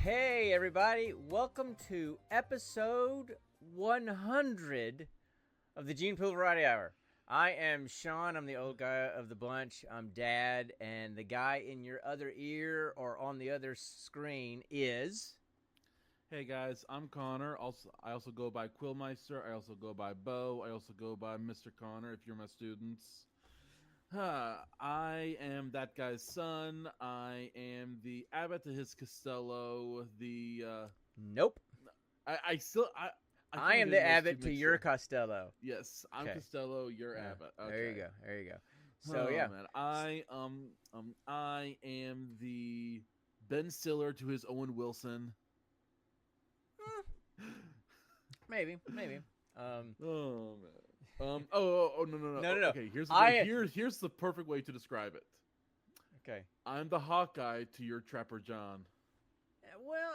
Hey everybody, welcome to episode 100 of the Gene Pool Variety Hour. I am Sean, I'm the old guy of the bunch, I'm Dad, and the guy in your other ear or on the other screen is... Hey guys, I'm Connor. I also go by Quillmeister. I also go by Bo. I also go by Mr. Connor if you're my students. I am that guy's son. I am the abbot to his Costello. Nope. I still I am getting the those two abbot to mixed your up. Costello. Yes, I'm Okay. Costello. You're Yeah, abbot. Okay. there you go, there you go. So Oh yeah. man, I am the Ben Stiller to his Owen Wilson. Maybe. Oh man. Oh no. No. Okay, here's the perfect way to describe it. Okay. I'm the Hawkeye to your Trapper John. Well,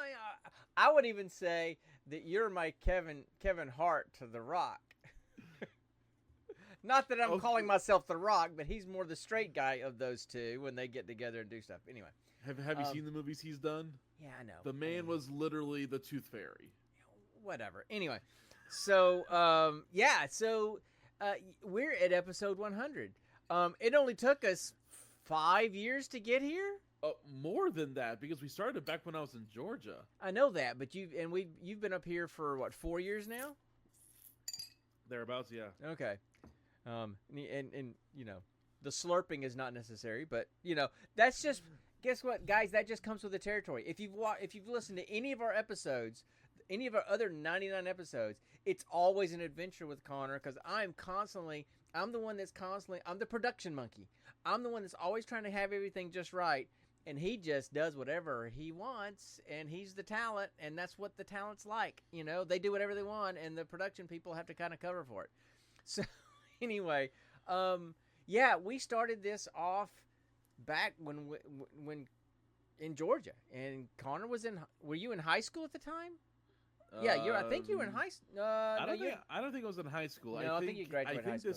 I would even say that you're my Kevin Hart to The Rock. Not that I'm calling myself The Rock, but he's more the straight guy of those two when they get together and do stuff. Anyway. Have you seen the movies he's done? Yeah, I know. The man was literally the Tooth Fairy. Whatever. Anyway, so we're at episode 100. It only took us 5 years to get here. More than that, because we started back when I was in Georgia. I know that, but you've been up here for what, 4 years now? Thereabouts, yeah. Okay. And you know, the slurping is not necessary, but you know, that's just, guess what, guys, that just comes with the territory. If you've listened to any of our episodes, any of our other 99 episodes, it's always an adventure with Connor, because I'm the production monkey. I'm the one that's always trying to have everything just right, and he just does whatever he wants, and he's the talent, and that's what the talent's like. You know, they do whatever they want, and the production people have to kind of cover for it. So anyway, we started this off back when in Georgia, and Connor were you in high school at the time? Yeah, I think you were in high school. I don't think I was in high school. No, I think you graduated high school.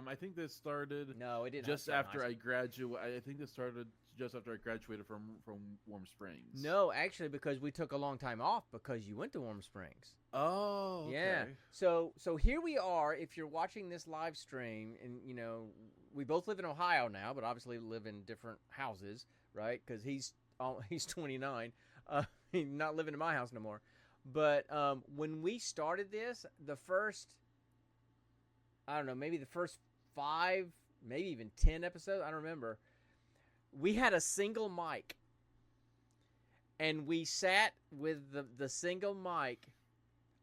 I think this started. No, it didn't. Just after I graduated. I think this started just after I graduated from Warm Springs. No, actually, because we took a long time off because you went to Warm Springs. Oh, okay. Yeah. So here we are. If you're watching this live stream, and you know, we both live in Ohio now, but obviously live in different houses, right? Because he's 29. He's not living in my house no more. But when we started this, the first 5, maybe even 10 episodes, I don't remember, we had a single mic. And we sat with the single mic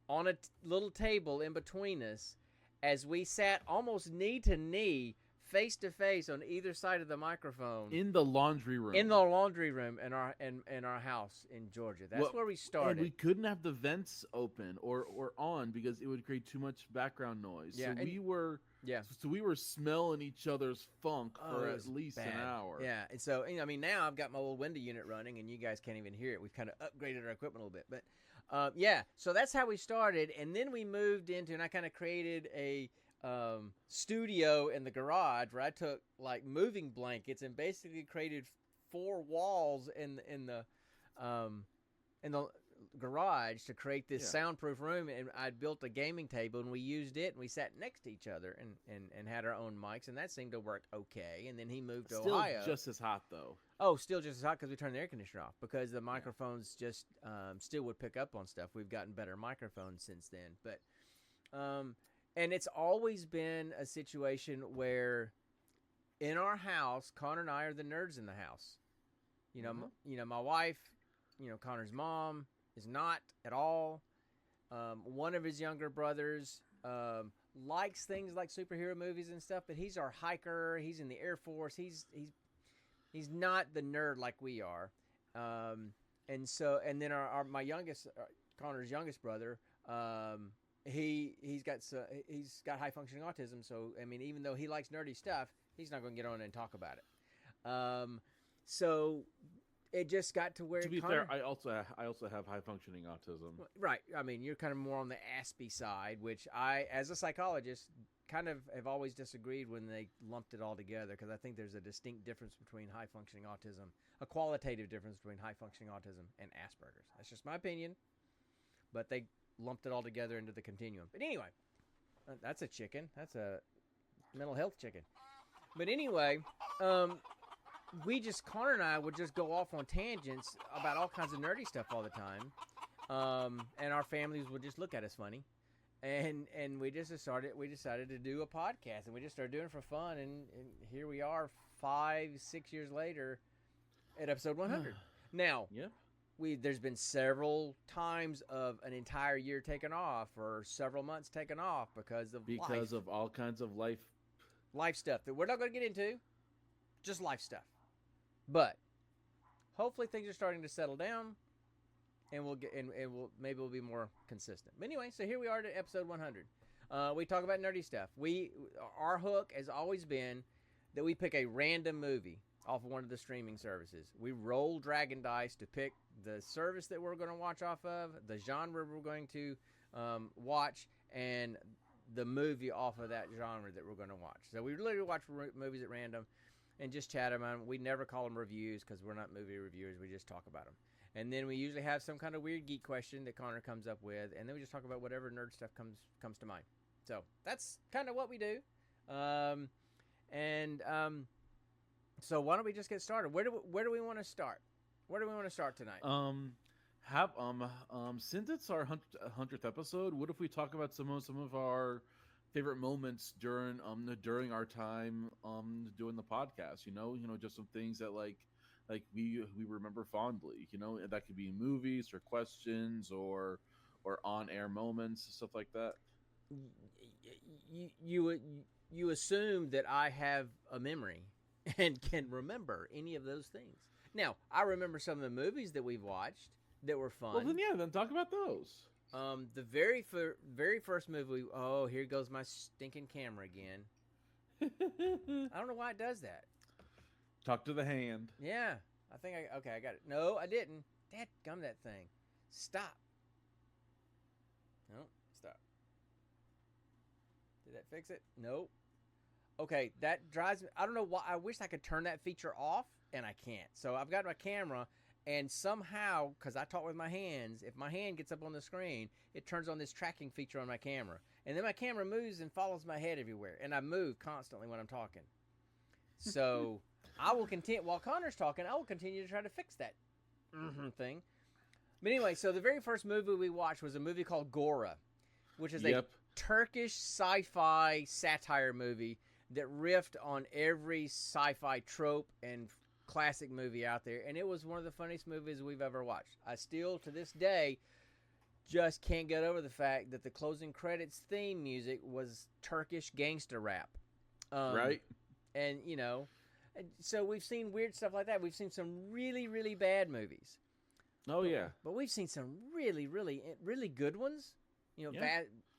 on a little table in between us as we sat almost knee to knee, face to face on either side of the microphone in the laundry room. In the laundry room in our house in Georgia. That's where we started. And we couldn't have the vents open or on because it would create too much background noise. Yeah, so we were smelling each other's funk for at least bad. An hour. Yeah, and so I mean now I've got my little window unit running, and you guys can't even hear it. We've kind of upgraded our equipment a little bit, but so that's how we started, and then we moved into, and I kind of created a studio in the garage where I took like moving blankets and basically created 4 walls in the garage to create this soundproof room, and I built a gaming table, and we used it, and we sat next to each other and had our own mics, and that seemed to work okay. And then he moved to Ohio. Still just as hot though. Oh, still just as hot because we turned the air conditioner off, because the microphones just still would pick up on stuff. We've gotten better microphones since then, but and it's always been a situation where in our house, Connor and I are the nerds in the house. You know, my wife, Connor's mom is not at all. One of his younger brothers likes things like superhero movies and stuff, but he's our hiker. He's in the Air Force. He's not the nerd like we are. And then my youngest, Connor's youngest brother, he's got high functioning autism. So I mean, even though he likes nerdy stuff, he's not going to get on and talk about it. So it just got to where To be Connor, fair, I also have high functioning autism. right. I mean, you're kind of more on the Aspie side, which I, as a psychologist, kind of have always disagreed when they lumped it all together, because I think there's a distinct difference between high functioning autism, a qualitative difference between high functioning autism and Asperger's. That's just my opinion, but they lumped it all together into the continuum. But anyway, that's a chicken. That's a mental health chicken. But anyway, Connor and I would just go off on tangents about all kinds of nerdy stuff all the time. And our families would just look at us funny. And we decided to do a podcast, and we just started doing it for fun. And here we are 5-6 years later at episode 100. Now, Yep. There's been several times of an entire year taken off, or several months taken off because of all kinds of life stuff that we're not going to get into, just life stuff. But hopefully things are starting to settle down, and maybe we'll be more consistent. But anyway, so here we are to episode 100. We talk about nerdy stuff. Our hook has always been that we pick a random movie off of one of the streaming services. We roll dragon dice to pick the service that we're going to watch off of, the genre we're going to watch, and the movie off of that genre that we're going to watch. So we literally watch movies at random and just chat about them. We never call them reviews because we're not movie reviewers. We just talk about them. And then we usually have some kind of weird geek question that Connor comes up with, and then we just talk about whatever nerd stuff comes to mind. So that's kind of what we do. So why don't we just get started? Where do we want to start? Where do we want to start tonight? Since it's our 100th episode, what if we talk about some of our favorite moments during our time doing the podcast? You know, just some things that like we remember fondly. You know, that could be movies or questions or on-air moments, stuff like that. You assume that I have a memory and can remember any of those things. Now, I remember some of the movies that we've watched that were fun. Well, then talk about those. The very first movie. Oh, here goes my stinking camera again. I don't know why it does that. Talk to the hand. Yeah, I got it. No, I didn't. Dadgum that thing. Stop. No, stop. Did that fix it? Nope. Okay, that drives me. I don't know why. I wish I could turn that feature off, and I can't. So I've got my camera, and somehow, because I talk with my hands, if my hand gets up on the screen, it turns on this tracking feature on my camera. And then my camera moves and follows my head everywhere. And I move constantly when I'm talking. So I will continue, while Connor's talking, I will continue to try to fix that thing. But anyway, so the very first movie we watched was a movie called Gora, which is a Turkish sci-fi satire movie that riffed on every sci-fi trope and classic movie out there, and it was one of the funniest movies we've ever watched. I still, to this day, just can't get over the fact that the closing credits theme music was Turkish gangster rap. Right. And, so we've seen weird stuff like that. We've seen some really, really bad movies. Oh, yeah. But we've seen some really, really, really good ones.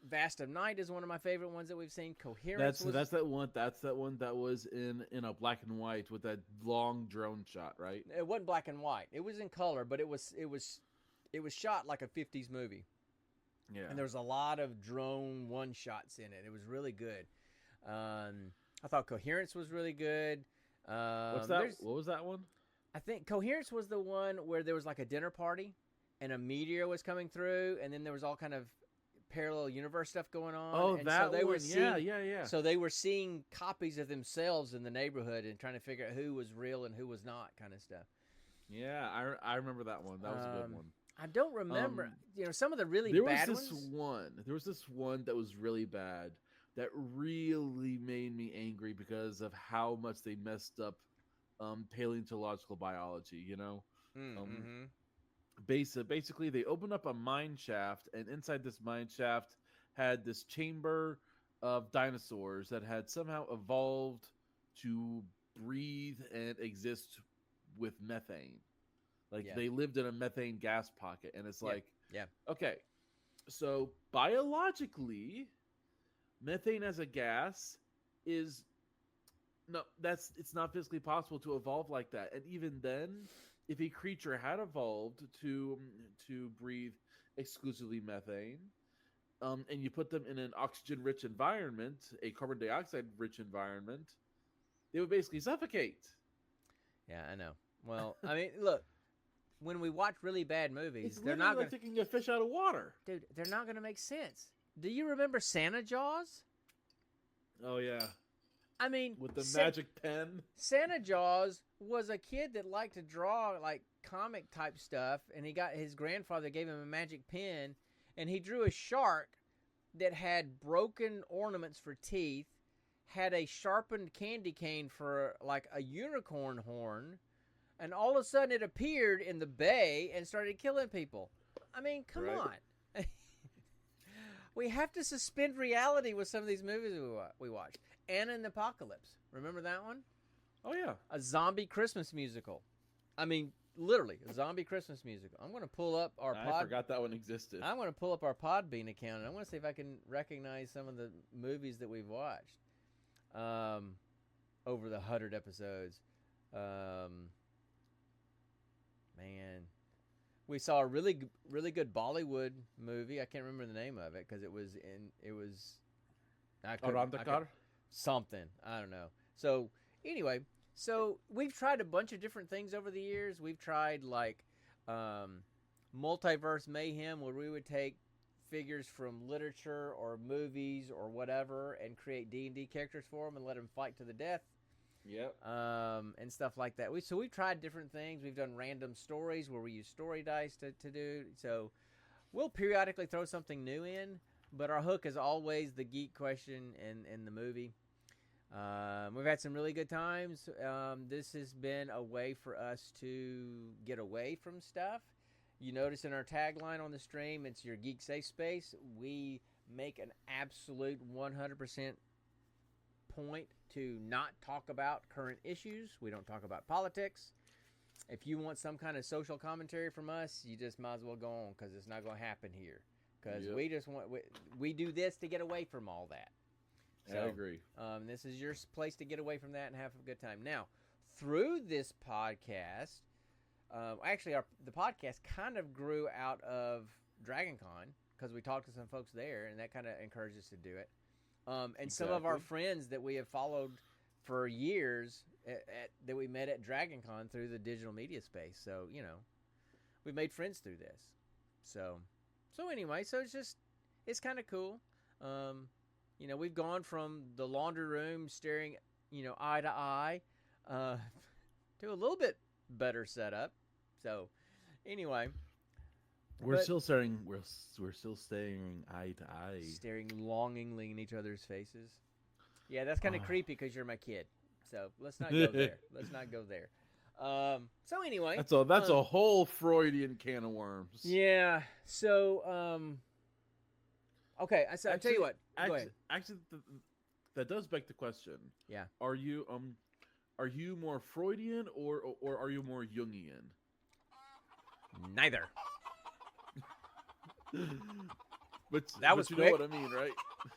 Vast of Night is one of my favorite ones that we've seen. Coherence. That's that one. That's that one that was in a black and white with that long drone shot, right? It wasn't black and white. It was in color, but it was shot like a 50s movie. Yeah. And there was a lot of drone one shots in it. It was really good. I thought Coherence was really good. What's that? What was that one? I think Coherence was the one where there was like a dinner party, and a meteor was coming through, and then there was all kind of parallel universe stuff going on. Oh, and that so they one. were seeing, yeah. So they were seeing copies of themselves in the neighborhood and trying to figure out who was real and who was not, kind of stuff. Yeah, I remember that one. That was a good one. I don't remember, some of the really bad ones. There was this one that was really bad that really made me angry because of how much they messed up paleontological biology, Mm-hmm. Basically, they opened up a mine shaft, and inside this mine shaft had this chamber of dinosaurs that had somehow evolved to breathe and exist with methane. They lived in a methane gas pocket, and it's okay, so biologically, methane as a gas it's not physically possible to evolve like that, and even then, if a creature had evolved to breathe exclusively methane, and you put them in an oxygen-rich environment, a carbon dioxide-rich environment, they would basically suffocate. Yeah, I know. Well, I mean, look, when we watch really bad movies, It's they're literally not like going to... taking a fish out of water. Dude, they're not going to make sense. Do you remember Santa Jaws? Oh yeah, I mean, with the magic pen. Santa Jaws was a kid that liked to draw like comic type stuff, and his grandfather gave him a magic pen, and he drew a shark that had broken ornaments for teeth, had a sharpened candy cane for like a unicorn horn, and all of a sudden it appeared in the bay and started killing people. I mean, come on. We have to suspend reality with some of these movies we watch. Anna and the Apocalypse. Remember that one? Oh yeah, a zombie Christmas musical. I mean, literally a zombie Christmas musical. I'm going to pull up our I forgot that one existed. I'm going to pull up our Podbean account, and I want to see if I can recognize some of the movies that we've watched over the 100 episodes. Man, we saw a really good Bollywood movie. I can't remember the name of it because it was something. I don't know. So anyway, so we've tried a bunch of different things over the years. We've tried like multiverse mayhem, where we would take figures from literature or movies or whatever and create D&D characters for them and let them fight to the death. Yep. And stuff like that. We've tried different things. We've done random stories where we use story dice to do. So we'll periodically throw something new in, but our hook is always the geek question in the movie. We've had some really good times. This has been a way for us to get away from stuff. You notice in our tagline on the stream, it's your geek safe space. We make an absolute 100% point to not talk about current issues. We don't talk about politics. If you want some kind of social commentary from us, you just might as well go on, because it's not going to happen here. Because we do this to get away from all that. So, I agree. This is your place to get away from that and have a good time. Now, through this podcast, the podcast kind of grew out of DragonCon, because we talked to some folks there, and that kind of encouraged us to do it. And some of our friends that we have followed for years that we met at DragonCon through the digital media space. So, we made friends through this. So anyway, it's kind of cool. We've gone from the laundry room staring, eye to eye, to a little bit better setup. So anyway, we're still staring eye to eye, staring longingly in each other's faces. Yeah, that's kind of creepy because you're my kid. So let's not go there. So anyway, that's a whole Freudian can of worms. Yeah. So okay. I'll tell you what. Go ahead. Actually, that does beg the question. Yeah. Are you more Freudian or are you more Jungian? Neither. But that was you quick. know what I mean, right?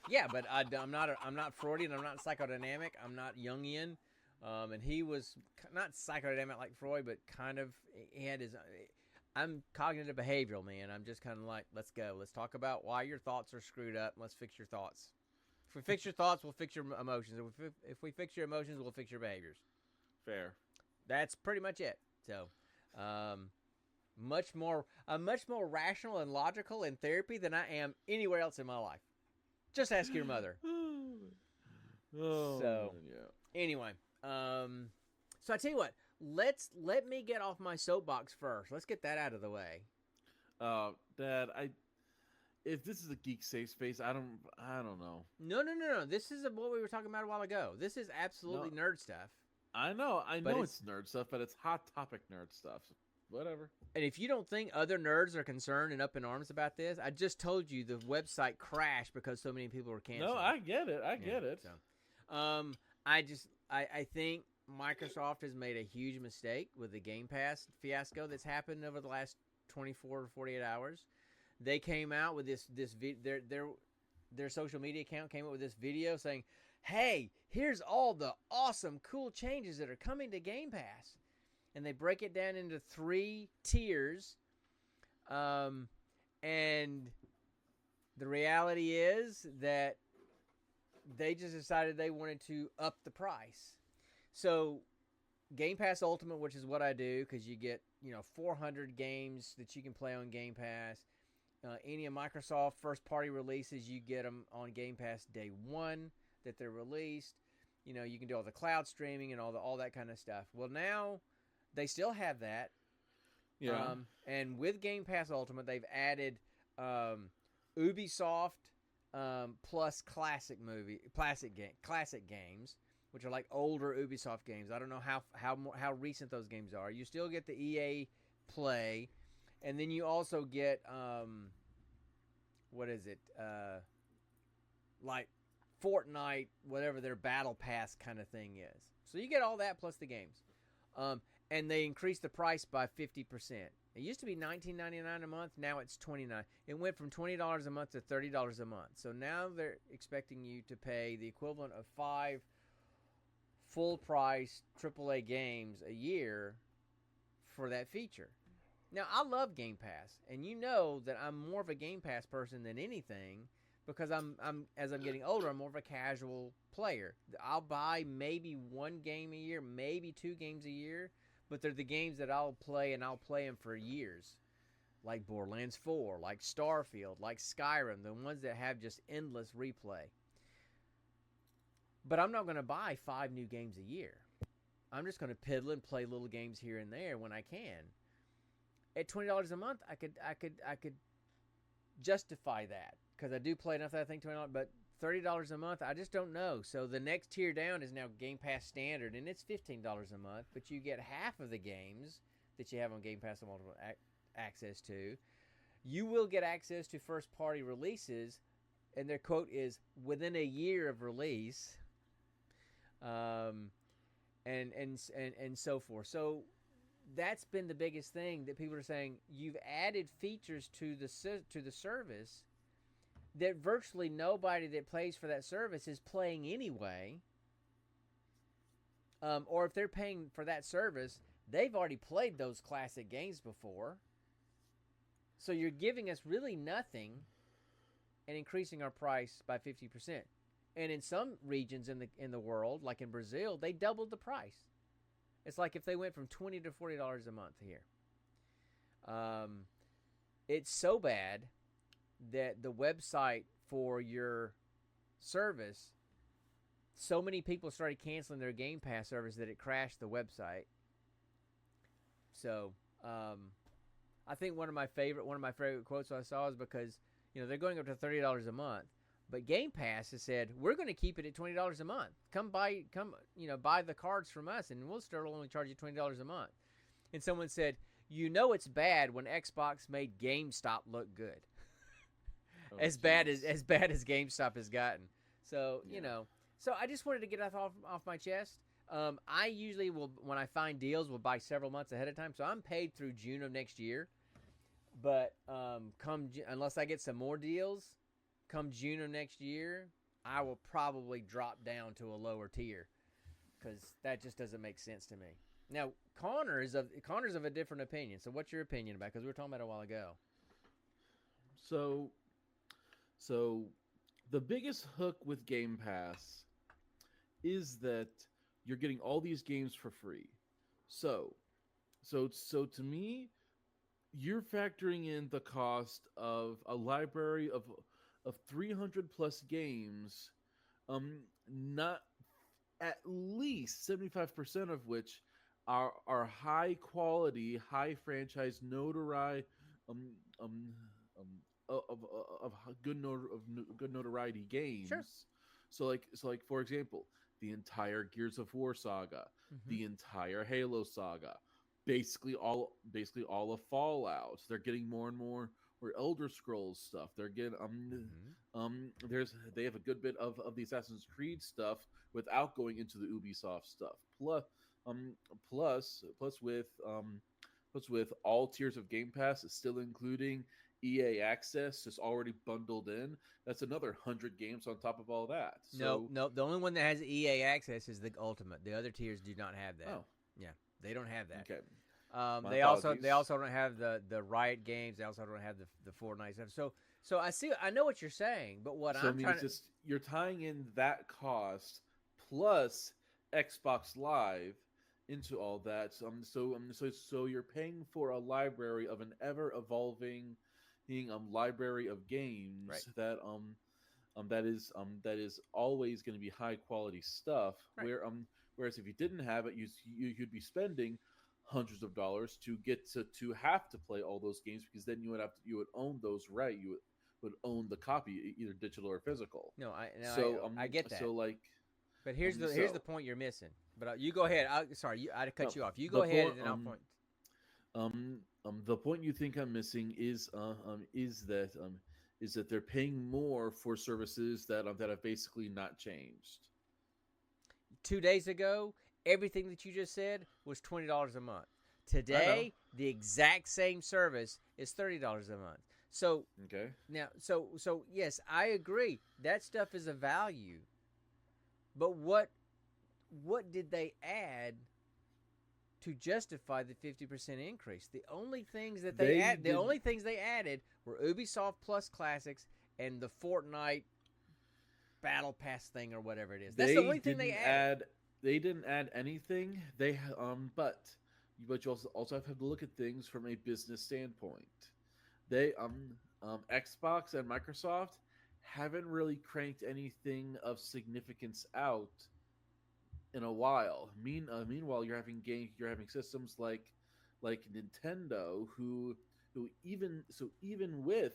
Yeah, but I'm not Freudian. I'm not psychodynamic. I'm not Jungian. And he was not psychodynamic like Freud, but kind of he had his. I'm cognitive behavioral, man. I'm just kind of like, let's go. Let's talk about why your thoughts are screwed up. Let's fix your thoughts. If we fix your thoughts, we'll fix your emotions. If we fix your emotions, we'll fix your behaviors. Fair. That's pretty much it. So, I'm much more rational and logical in therapy than I am anywhere else in my life. Just ask your mother. Anyway, so I tell you what, let me get off my soapbox first. Let's get that out of the way. Dad, if this is a geek safe space, I don't know. No. This is what we were talking about a while ago. This is absolutely nerd stuff. I know it's nerd stuff, but it's hot topic nerd stuff. Whatever. And if you don't think other nerds are concerned and up in arms about this, I just told you the website crashed because so many people were canceling. No, I get it. I get it. So, I think Microsoft has made a huge mistake with the Game Pass fiasco that's happened over the last 24 to 48 hours. They came out with their social media account came up with this video saying, "Hey, here's all the awesome, cool changes that are coming to Game Pass." and they break it down into 3 tiers. And the reality is that they just decided they wanted to up the price. So Game Pass Ultimate, which is what I do, because you get 400 games that you can play on Game Pass. Any of Microsoft first-party releases, you get them on Game Pass day one that they're released. You can do all the cloud streaming and all that kind of stuff. Well, now they still have that. Yeah. And with Game Pass Ultimate, they've added Ubisoft plus classic games, which are like older Ubisoft games. I don't know how recent those games are. You still get the EA Play, and then you also get what is it? Like Fortnite, whatever their Battle Pass kind of thing is. So you get all that plus the games. And they increased the price by 50%. It used to be $19.99 a month. Now it's $29. It went from $20 a month to $30 a month. So now they're expecting you to pay the equivalent of 5 full-price AAA games a year for that feature. Now, I love Game Pass, and you know that I'm more of a Game Pass person than anything because as I'm getting older, I'm more of a casual player. I'll buy maybe 1 game a year, maybe 2 games a year, but they're the games that I'll play, and I'll play them for years, like Borderlands 4, like Starfield, like Skyrim, the ones that have just endless replay. But I'm not going to buy 5 new games a year. I'm just going to piddle and play little games here and there when I can. At $20 a month, I could justify that because I do play enough that I think $20. But $30 a month, I just don't know. So the next tier down is now Game Pass Standard, and it's $15 a month. But you get half of the games that you have on Game Pass Ultimate access to. You will get access to first-party releases, and their quote is within a year of release, and so forth. So that's been the biggest thing that people are saying. You've added features to the service that virtually nobody that plays for that service is playing anyway. Or if they're paying for that service, they've already played those classic games before. So you're giving us really nothing and increasing our price by 50%. And in some regions in the world, like in Brazil, they doubled the price. It's like if they went from $20 to $40 a month here. It's so bad that the website for your service, so many people started canceling their Game Pass service that it crashed the website. So I think one of my favorite quotes I saw is because they're going up to $30 a month. But Game Pass has said, we're going to keep it at $20 a month. Come buy the cards from us, and we'll still only charge you $20 a month. And someone said, it's bad when Xbox made GameStop look good. As bad as GameStop has gotten. So, so I just wanted to get that off my chest. I usually will, when I find deals, will buy several months ahead of time. So I'm paid through June of next year. But unless I get some more deals, come June of next year, I will probably drop down to a lower tier because that just doesn't make sense to me. Now, Connor's of a different opinion. So what's your opinion about it? Because we were talking about it a while ago. So the biggest hook with Game Pass is that you're getting all these games for free. So to me, you're factoring in the cost of a library of 300 plus games, not at least 75% of which are high quality, high franchise notoriety, of good notoriety games. Sure. So like for example, the entire Gears of War saga, the entire Halo saga, basically all of Fallout. They're getting more and more Elder Scrolls stuff. They're getting they have a good bit of the Assassin's Creed stuff without going into the Ubisoft stuff. Plus with all tiers of Game Pass, it's still including EA Access, just already bundled in. That's another 100 games on top of all that. So, no. The only one that has EA Access is the Ultimate. The other tiers do not have that. Oh. Yeah. They don't have that. Okay. They also don't have the Riot games. They also don't have the Fortnite stuff. So I know what you're saying, but what So I'm trying it's to just you're tying in that cost plus Xbox Live into all that. So you're paying for a library of an ever evolving library of games Right. that is always going to be high quality stuff. Right. Whereas if you didn't have it, you'd be spending hundreds of dollars to get to have to play all those games, because then you would own those, right? You would own the copy, either digital or physical. no, I get that. So like, But here's the point you're missing. But you go ahead. I cut you off. You go the ahead point, and then I'll point. The point you think I'm missing is that they're paying more for services that have basically not changed. 2 days ago, everything that you just said was $20 a month. Today, the exact same service is $30 a month. So Okay. now, so yes, I agree. That stuff is a value. But what did they add to justify the 50% increase? The only things that they added were Ubisoft Plus Classics and the Fortnite Battle Pass thing or whatever it is. That's the only thing they added. They didn't add anything. But you also have to look at things from a business standpoint. They Xbox and Microsoft haven't really cranked anything of significance out in a while. Meanwhile, you're having systems like Nintendo, who even with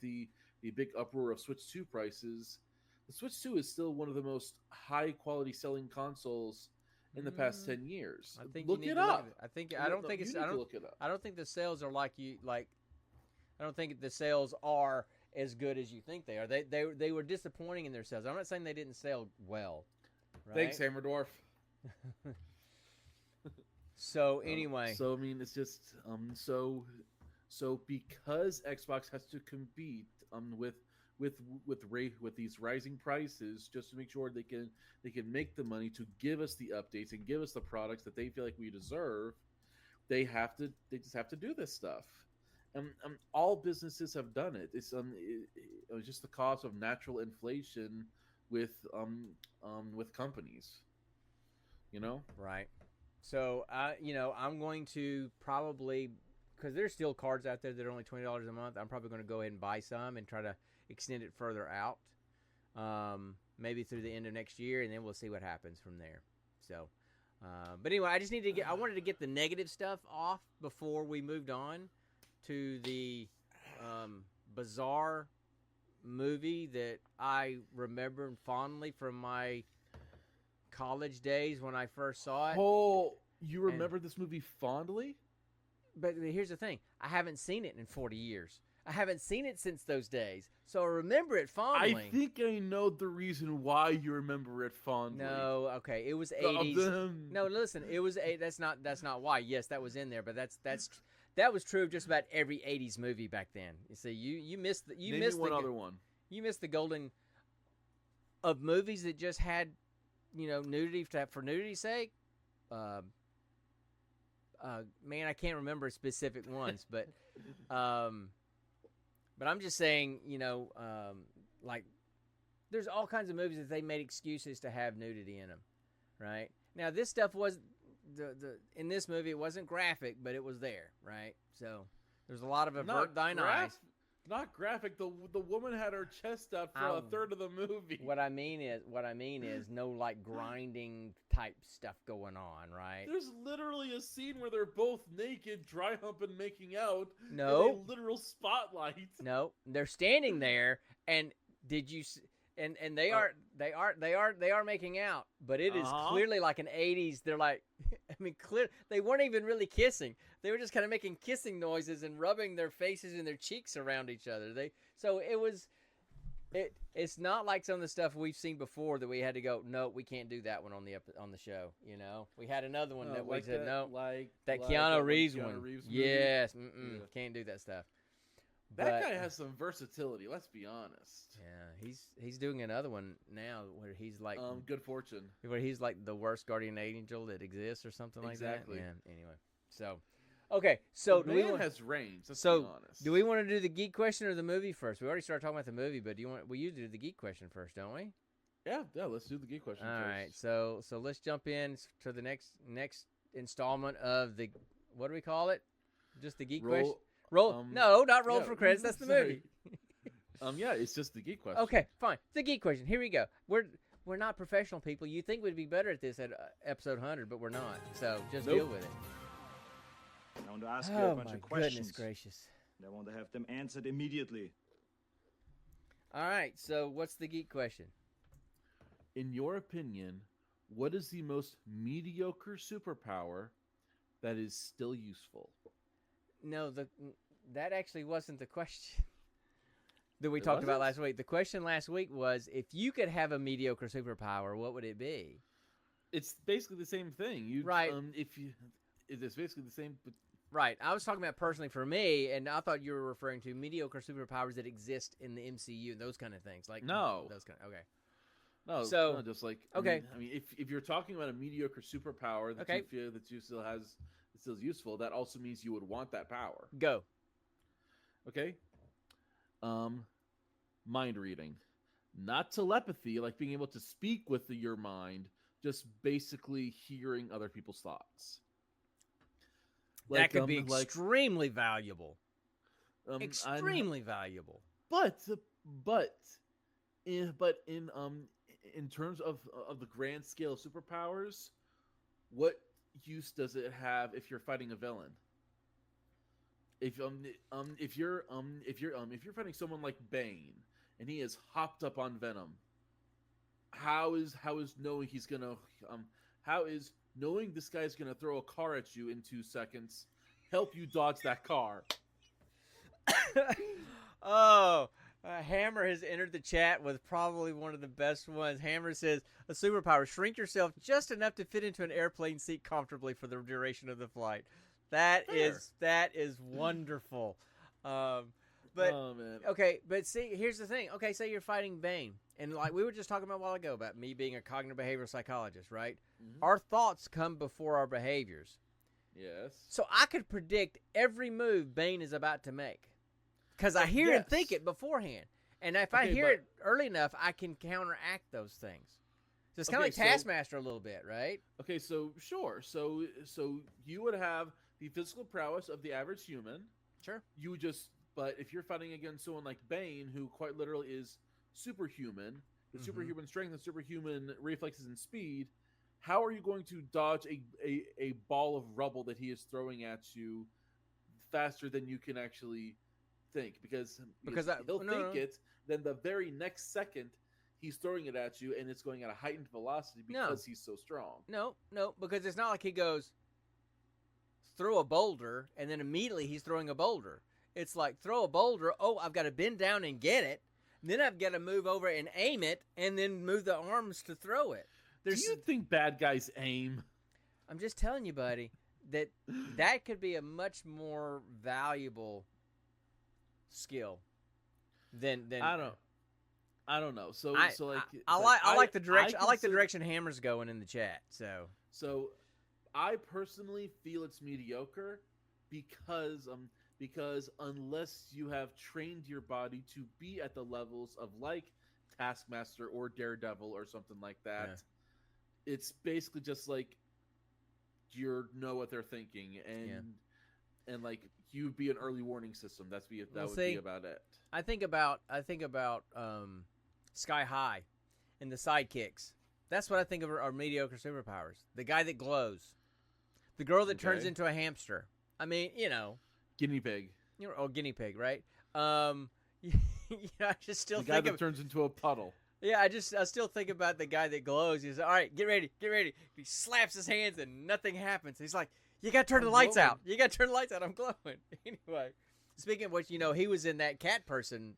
the big uproar of Switch 2 prices, the Switch 2 is still one of the most high quality selling consoles in the past 10 years. I think look you need it to up. I don't think the sales are I don't think the sales are as good as you think they are. They were disappointing in their sales. I'm not saying they didn't sell well. Right? Thanks, Hammerdorf. So anyway, so I mean, it's just so because Xbox has to compete with these rising prices just to make sure they can make the money to give us the updates and give us the products that they feel like we deserve, they just have to do this stuff. All businesses have done it. It was just the cost of natural inflation with companies, right. So I'm going to probably, because there's still cards out there that are only $20 a month. I'm probably going to go ahead and buy some and try to extend it further out, maybe through the end of next year, and then we'll see what happens from there. So, but anyway, I wanted to get the negative stuff off before we moved on to the bizarre movie that I remember fondly from my college days when I first saw it. Oh, you remember this movie fondly? But here's the thing. I haven't seen it in 40 years. I haven't seen it since those days. So I remember it fondly. I think I know the reason why you remember it fondly. No, okay. It was 80s. No, listen. It was that's not why. Yes, that was in there, but that was true of just about every 80s movie back then. You see, you missed other one. You missed the golden of movies that just had, nudity for nudity's sake. Man, I can't remember specific ones, but I'm just saying, like there's all kinds of movies that they made excuses to have nudity in them, right? Now this stuff was in this movie it wasn't graphic, but it was there, right? So there's a lot of avert thine eyes. Not graphic. The woman had her chest out for a third of the movie. What I mean is no like grinding type stuff going on, right? There's literally a scene where they're both naked, dry humping, making out. No, in a literal spotlight. No, they're standing there, and did you? And they are making out, but it is clearly like an 80s. They're like, I mean, clear. They weren't even really kissing. They were just kind of making kissing noises and rubbing their faces and their cheeks around each other. It's not like some of the stuff we've seen before that we had to go, no, we can't do that one on the show. We had another one that we said no, that Keanu Reeves one. Yes, can't do that stuff. That guy has some versatility. Let's be honest. Yeah, he's doing another one now where he's like Good Fortune, where he's like the worst guardian angel that exists or something like that. Exactly. Yeah. Anyway, so okay, so the man has range. Let's be honest. do we want to do the geek question or the movie first? We already started talking about the movie, but we usually do the geek question first, don't we? Yeah. Let's do the geek question All first. right, so let's jump in to the next installment of the, what do we call it? Just the geek question. Roll? No, not roll for credits. That's the movie. Yeah, it's just the geek question. Okay, fine. The geek question. Here we go. We're not professional people. You think we'd be better at this at episode 100, but we're not. So just deal with it. I want to ask you a bunch of questions. Goodness gracious. I want to have them answered immediately. All right, so what's the geek question? In your opinion, what is the most mediocre superpower that is still useful? No, that actually wasn't the question that we talked about last week. The question last week was, if you could have a mediocre superpower, what would it be? It's basically the same thing. Right. It's basically the same. But... Right. I was talking about personally for me, and I thought you were referring to mediocre superpowers that exist in the MCU, those kind of things. Like no, those kind. Okay. No, so no, just like okay. I mean, if you're talking about a mediocre superpower that you feel that you still is useful, that also means you would want that power. Go. Okay. Mind reading, not telepathy, like being able to speak with your mind, just basically hearing other people's thoughts. That could be extremely valuable. Extremely valuable. But in terms of the grand scale of superpowers, what use does it have if you're fighting a villain? If you're fighting someone like Bane and he is hopped up on Venom, how is knowing knowing this guy's gonna throw a car at you in 2 seconds help you dodge that car? Hammer has entered the chat with probably one of the best ones. Hammer says, a superpower, shrink yourself just enough to fit into an airplane seat comfortably for the duration of the flight. That is wonderful. Okay, but see, here's the thing. Okay, say you're fighting Bane, and like we were just talking about a while ago about me being a cognitive behavioral psychologist, right? Mm-hmm. Our thoughts come before our behaviors. Yes. So I could predict every move Bane is about to make. Because I hear and think it beforehand. And if I hear it early enough, I can counteract those things. So it's kind of like Taskmaster a little bit, right? Okay, so sure. So you would have the physical prowess of the average human. Sure. But if you're fighting against someone like Bane, who quite literally is superhuman, with superhuman strength and superhuman reflexes and speed, how are you going to dodge a ball of rubble that he is throwing at you faster than you can actually think? Because he'll think it, then the very next second he's throwing it at you, and it's going at a heightened velocity because he's so strong. No, because it's not like he goes throw a boulder and then immediately he's throwing a boulder. It's like throw a boulder. Oh, I've got to bend down and get it. Then I've got to move over and aim it, and then move the arms to throw it. Do you think bad guys aim? I'm just telling you, buddy, that could be a much more valuable skill than I don't know. I like the direction. I like the direction Hammer's going in the chat. So I personally feel it's mediocre because unless you have trained your body to be at the levels of like Taskmaster or Daredevil or something like that, it's basically just like you know what they're thinking, and like you'd be an early warning system. That would be about it. I think about Sky High and the Sidekicks. That's what I think of our mediocre superpowers. The guy that glows, the girl that turns into a hamster. I mean, guinea pig. Guinea pig, right? I just still the guy that turns into a puddle. Yeah, I still think about the guy that glows. He's all right, get ready. He slaps his hands and nothing happens. He's like, you got to turn the lights out. You got to turn the lights out. I'm glowing. Anyway, speaking of which, he was in that cat person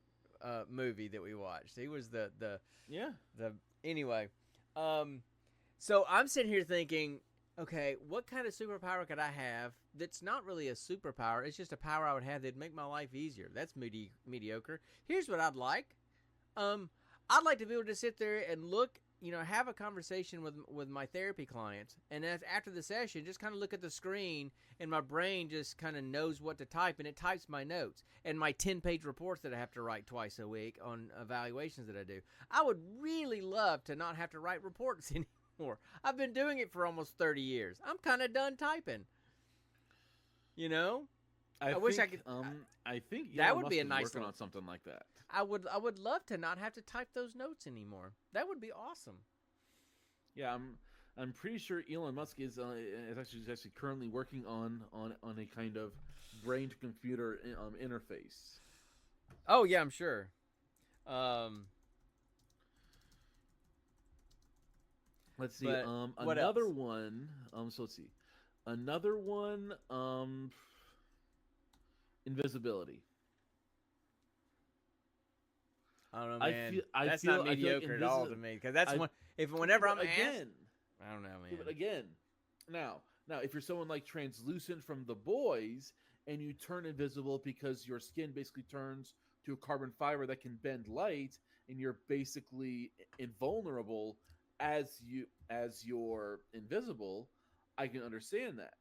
movie that we watched. He was anyway. So I'm sitting here thinking, okay, what kind of superpower could I have that's not really a superpower. It's just a power I would have that'd make my life easier. That's mediocre. Here's what I'd like. I'd like to be able to sit there and look, have a conversation with my therapy clients, and after the session, just kind of look at the screen, and my brain just kind of knows what to type, and it types my notes and my 10-page reports that I have to write twice a week on evaluations that I do. I would really love to not have to write reports anymore. I've been doing it for almost 30 years. I'm kind of done typing. I wish I could. I think that would be a nice working on something like that. I would love to not have to type those notes anymore. That would be awesome. Yeah, I'm pretty sure Elon Musk is actually currently working on a kind of brain to computer interface. Oh yeah, I'm sure. Let's see. What Another else? one. So let's see. Another one. Invisibility. I don't know, man. That's feel not mediocre like at all to me. Because that's whenever I'm asked, I don't know, man. Yeah, but again, now, if you're someone like translucent from The Boys, and you turn invisible because your skin basically turns to a carbon fiber that can bend light, and you're basically invulnerable as you're invisible, I can understand that.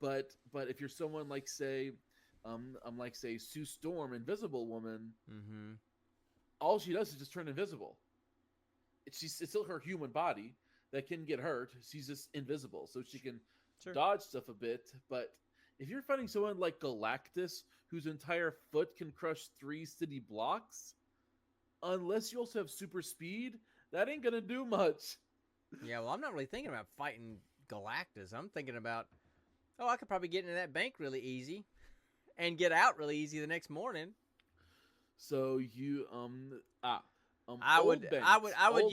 But if you're someone like say Sue Storm, Invisible Woman, mm-hmm. all she does is just turn invisible. It's still her human body that can get hurt. She's just invisible, so she can dodge stuff a bit. But if you're fighting someone like Galactus, whose entire foot can crush 3 city blocks, unless you also have super speed, that ain't gonna do much. Yeah, well, I'm not really thinking about fighting Galactus. I'm thinking about, I could probably get into that bank really easy and get out really easy the next morning. So you old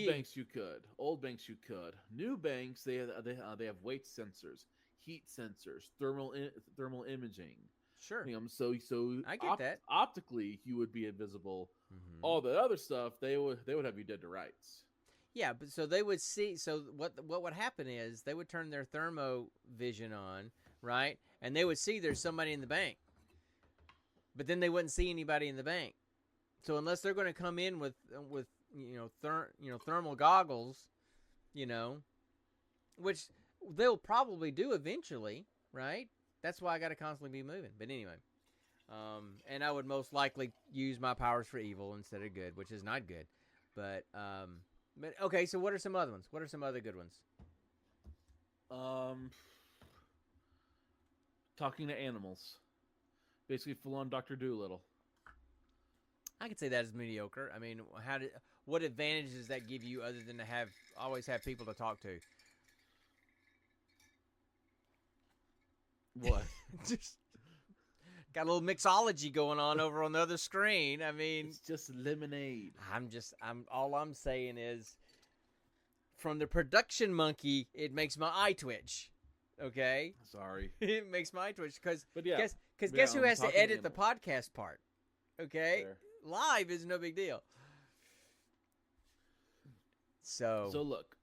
banks you could. New banks they have weight sensors, heat sensors, thermal imaging. Sure. So I get that. Optically you would be invisible. Mm-hmm. All the other stuff they would have you dead to rights. Yeah, but so they would see. So what would happen is they would turn their thermo vision on, right, and they would see there's somebody in the bank, but then they wouldn't see anybody in the bank. So unless they're going to come in with thermal goggles, which they'll probably do eventually, right? That's why I got to constantly be moving. But anyway, and I would most likely use my powers for evil instead of good, which is not good. But okay. So what are some other ones? What are some other good ones? Talking to animals, basically full on Dr. Dolittle. I could say that is mediocre. I mean, what advantage does that give you other than to always have people to talk to? What? Just got a little mixology going on over on the other screen. I mean, it's just lemonade. All I'm saying is, from the production monkey, it makes my eye twitch. Okay. Sorry. It makes my eye twitch because guess who has to edit the podcast part? Okay. Fair. Live is no big deal. So look,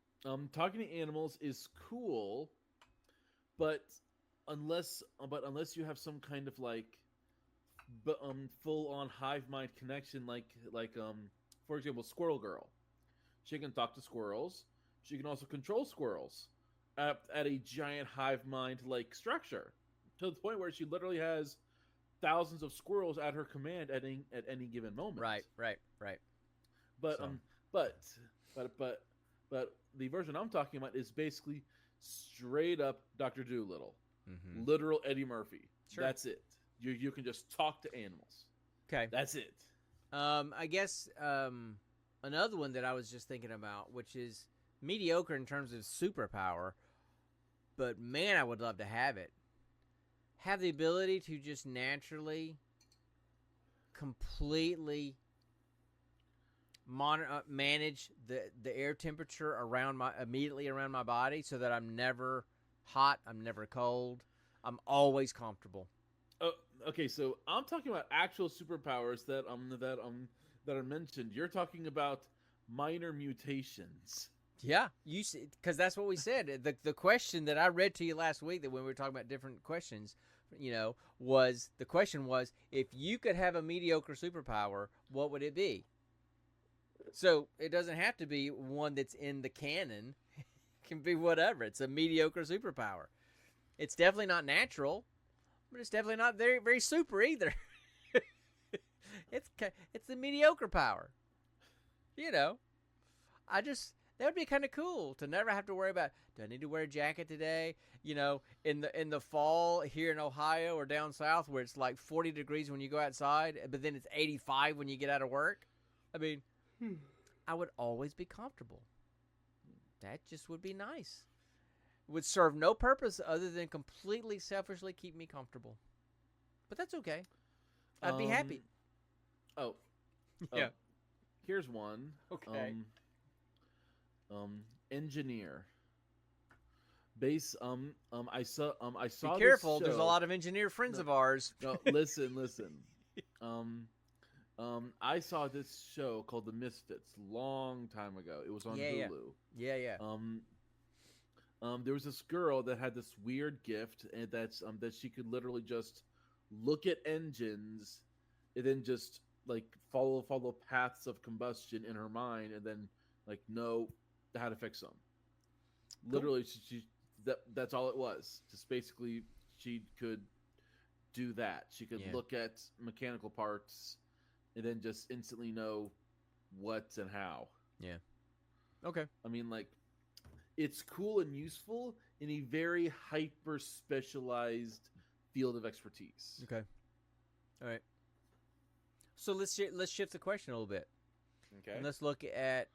talking to animals is cool, but unless you have some kind of full on hive mind connection, like for example, Squirrel Girl, she can talk to squirrels. She can also control squirrels at a giant hive mind structure, to the point where she literally has thousands of squirrels at her command at any given moment. Right. But the version I'm talking about is basically straight up Dr. Dolittle, mm-hmm. literal Eddie Murphy. Sure. That's it. You can just talk to animals. Okay, that's it. I guess another one that I was just thinking about, which is mediocre in terms of superpower, but man, I would love to have it. Have the ability to just naturally, completely manage the air temperature immediately around my body, so that I'm never hot, I'm never cold, I'm always comfortable. Oh, okay. So I'm talking about actual superpowers that are mentioned. You're talking about minor mutations. Yeah, you see, because that's what we said. The question that I read to you last week, that when we were talking about different questions, was the question was, if you could have a mediocre superpower, what would it be? So it doesn't have to be one that's in the canon. It can be whatever. It's a mediocre superpower. It's definitely not natural, but it's definitely not very, very super either. It's the mediocre power. That would be kind of cool to never have to worry about, do I need to wear a jacket today? In the fall here in Ohio or down south where it's like 40 degrees when you go outside, but then it's 85 when you get out of work. I mean, I would always be comfortable. That just would be nice. It would serve no purpose other than completely selfishly keep me comfortable. But that's okay. I'd be happy. Oh. Yeah. Here's one. Okay. Engineer. I saw Be careful. This show. There's a lot of engineer friends of ours. No, listen. I saw this show called The Misfits long time ago. It was on Hulu. Yeah. There was this girl that had this weird gift, and that she could literally just look at engines and then just like follow paths of combustion in her mind, and then like know how to fix them. Cool. Literally, that's all it was. Just basically, she could do that. She could look at mechanical parts and then just instantly know what and how. Yeah. Okay. I mean, like, it's cool and useful in a very hyper specialized field of expertise. Okay. All right. So let's shift the question a little bit. Okay. And let's look at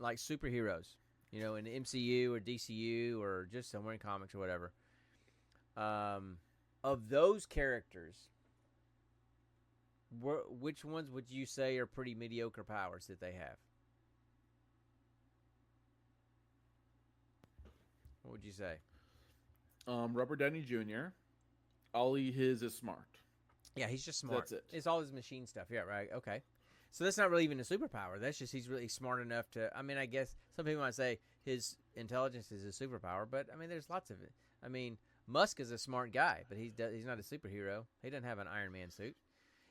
like superheroes, in the MCU or DCU or just somewhere in comics or whatever. Of those characters, which ones would you say are pretty mediocre powers that they have? What would you say? Robert Downey Jr. Ollie his is smart. Yeah, he's just smart. That's it. It's all his machine stuff. Yeah, right. Okay. So that's not really even a superpower. That's just he's really smart enough to. I mean, I guess some people might say his intelligence is a superpower, but I mean, there's lots of it. I mean, Musk is a smart guy, but he's not a superhero. He doesn't have an Iron Man suit.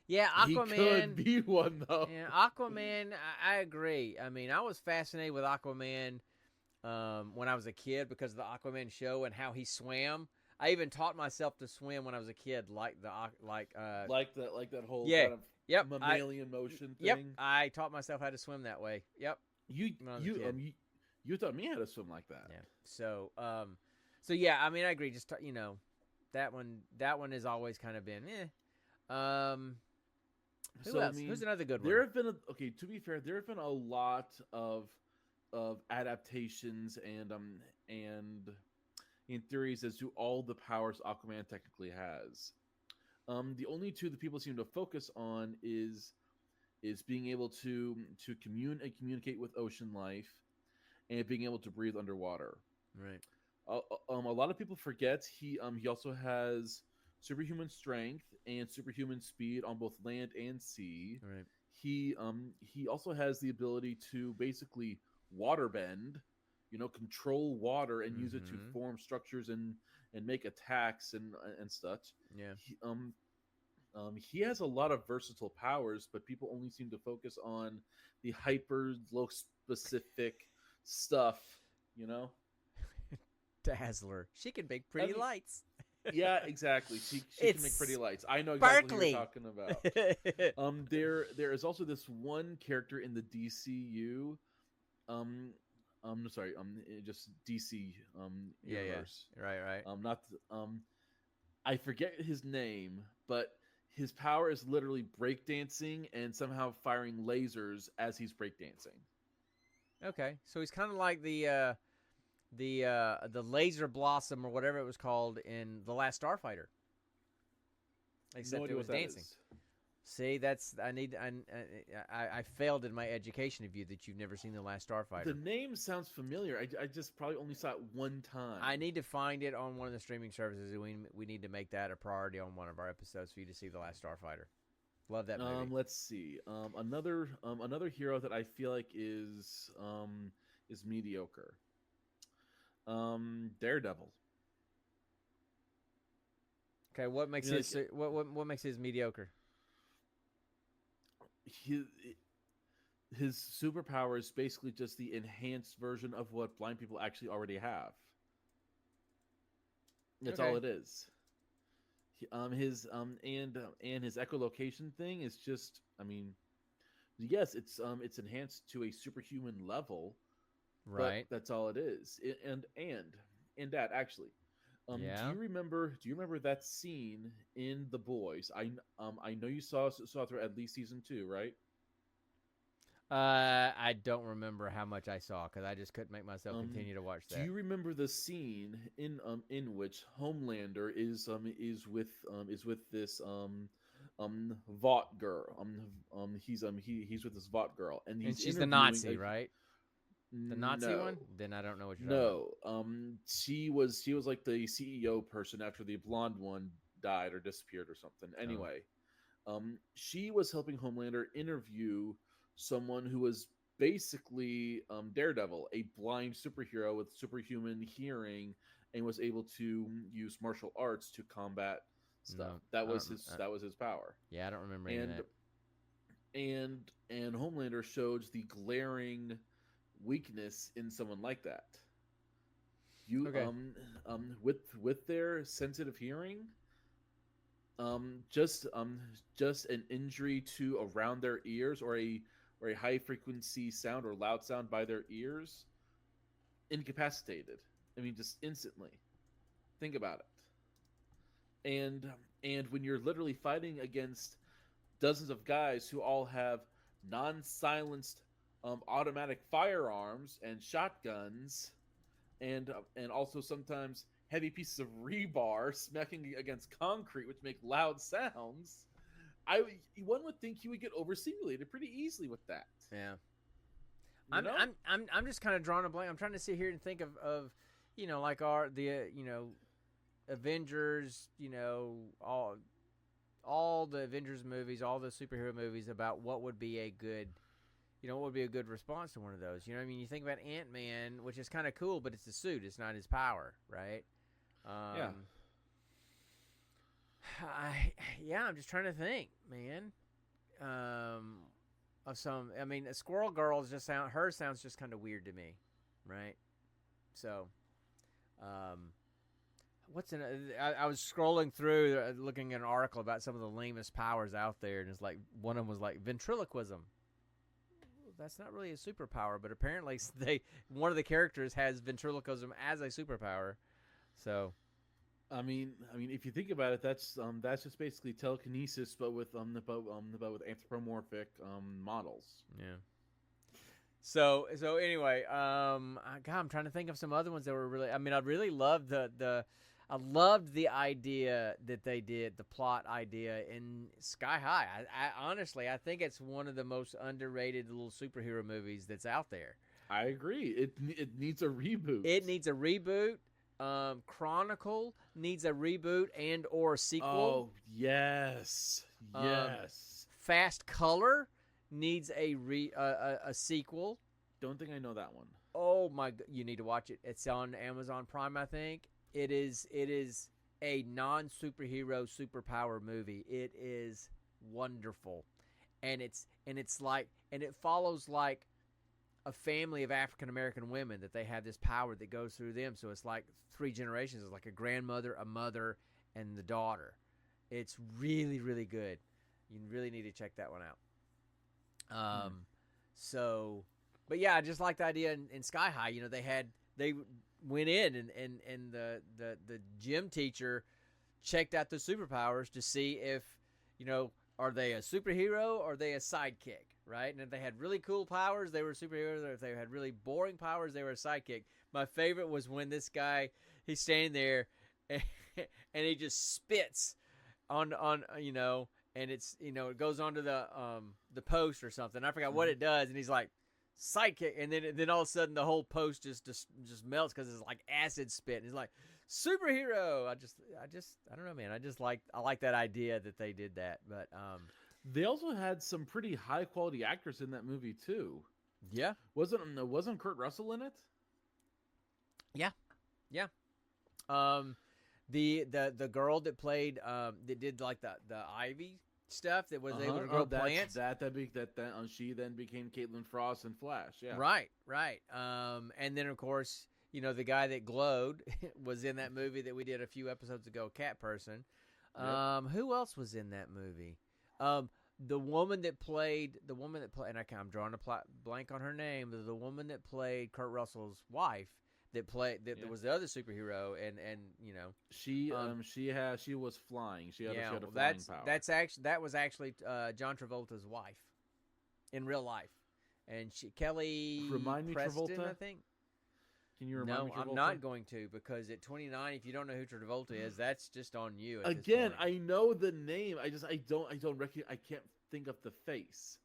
Yeah, Aquaman. He could be one though. Yeah, Aquaman. I agree. I mean, I was fascinated with Aquaman when I was a kid because of the Aquaman show and how he swam. I even taught myself to swim when I was a kid, like that whole kind of mammalian motion thing. Yep, I taught myself how to swim that way. Yep. You taught me how to swim like that. Yeah. So yeah, I mean, I agree. Just that one has always kind of been Who else? Who's another good one? There have been to be fair, there have been a lot of adaptations and in theories as to all the powers Aquaman technically has. The only two that people seem to focus on is being able to communicate with ocean life and being able to breathe underwater. Right. A lot of people forget he also has superhuman strength and superhuman speed on both land and sea. Right. He also has the ability to basically waterbend, control water and use it to form structures and make attacks and such. Yeah. He has a lot of versatile powers, but people only seem to focus on the hyper low specific stuff, Dazzler. She can make pretty lights. Yeah, exactly. She can make pretty lights. I know exactly what you're talking about. There is also this one character in the DCU. Just DC universe. Yeah. Right. I forget his name, but his power is literally breakdancing and somehow firing lasers as he's breakdancing. Okay, so he's kind of like the laser blossom or whatever it was called in The Last Starfighter. Except it was dancing. See, I failed in my education of you that you've never seen The Last Starfighter. The name sounds familiar. I just probably only saw it one time. I need to find it on one of the streaming services. We need to make that a priority on one of our episodes for you to see The Last Starfighter. Love that movie. Let's see. Another hero that I feel like is is mediocre. Daredevil. Okay, what makes what makes his mediocre? His superpower is basically just the enhanced version of what blind people actually already have. That's all it is. And his echolocation thing is just, I mean, yes, it's enhanced to a superhuman level, right? But that's all it is. And that actually, yeah. Do you remember that scene in The Boys? I know you saw it through at least season 2, right? I don't remember how much I saw because I just couldn't make myself continue to watch that. Do you remember the scene in which Homelander is with this Vought girl? He's with this Vought girl, and she's the Nazi, right? The Nazi one? Then I don't know what you're talking about. She was like the CEO person after the blonde one died or disappeared or something. Anyway, she was helping Homelander interview someone who was basically Daredevil, a blind superhero with superhuman hearing, and was able to use martial arts to combat stuff. No, that was his power. Yeah, I don't remember any of that. And Homelander showed the glaring weakness in someone like that. With their sensitive hearing, just an injury to around their ears or a high frequency sound or loud sound by their ears, incapacitated. I mean, just instantly. Think about it. And when you're literally fighting against dozens of guys who all have non-silenced automatic firearms and shotguns, and also sometimes heavy pieces of rebar smacking against concrete, which make loud sounds, one would think he would get overstimulated pretty easily with that. Yeah. I'm just kind of drawing a blank. I'm trying to sit here and think of like Avengers, all the Avengers movies, all the superhero movies, about what would be a good response to one of those. You know what I mean? You think about Ant-Man, which is kind of cool, but it's a suit. It's not his power, right? Yeah. I'm just trying to think, man. Of some, I mean, a Squirrel Girl sounds just kind of weird to me, right? So, I was scrolling through, looking at an article about some of the lamest powers out there, and it's like one of them was like ventriloquism. That's not really a superpower, but apparently one of the characters has ventriloquism as a superpower. So, I mean, if you think about it, that's just basically telekinesis, but with anthropomorphic models. Yeah. So anyway, I'm trying to think of some other ones that were really. I mean, I really loved I loved the idea that they did, the plot idea in Sky High. I honestly, I think it's one of the most underrated little superhero movies that's out there. I agree. It needs a reboot. It needs a reboot. Chronicle needs a reboot and or a sequel. Oh, yes. Fast Color needs a sequel. Don't think I know that one. Oh my! You need to watch it. It's on Amazon Prime, I think. It is a non-superhero superpower movie. It is wonderful, and it follows like a family of African American women that they have this power that goes through them. So it's like 3 generations. It's like a grandmother, a mother, and the daughter. It's really, really good. You really need to check that one out. So, but yeah, I just like the idea in Sky High. You know, they went in and the gym teacher checked out the superpowers to see if, are they a superhero or are they a sidekick, right? And if they had really cool powers, they were superheroes, or if they had really boring powers, they were a sidekick. My favorite was when this guy, he's standing there and he just spits on and it's, it goes onto the post or something. I forgot what it does, and he's like, sidekick, and then all of a sudden the whole post just melts because it's like acid spit, and he's like, superhero. I don't know, man. I like that idea that they did that, but they also had some pretty high quality actors in that movie too. Yeah. Wasn't Kurt Russell in it? Yeah. The girl that played that did like the Ivy stuff that was able to grow plants. She then became Caitlin Frost in Flash. Yeah. Right. And then of course, the guy that glowed was in that movie that we did a few episodes ago, Cat Person. Yep. Who else was in that movie? The woman that played, and I'm drawing a blank on her name. The woman that played Kurt Russell's wife that was the other superhero, and she was flying. She had a flying power. That was actually John Travolta's wife in real life, and Kelly Remind me, Preston, Travolta? I think. Can you remind me? No, I'm not going to, because at 29, if you don't know who Travolta is, that's just on you. At Again, this point. I know the name. I don't recognize. I can't think of the face.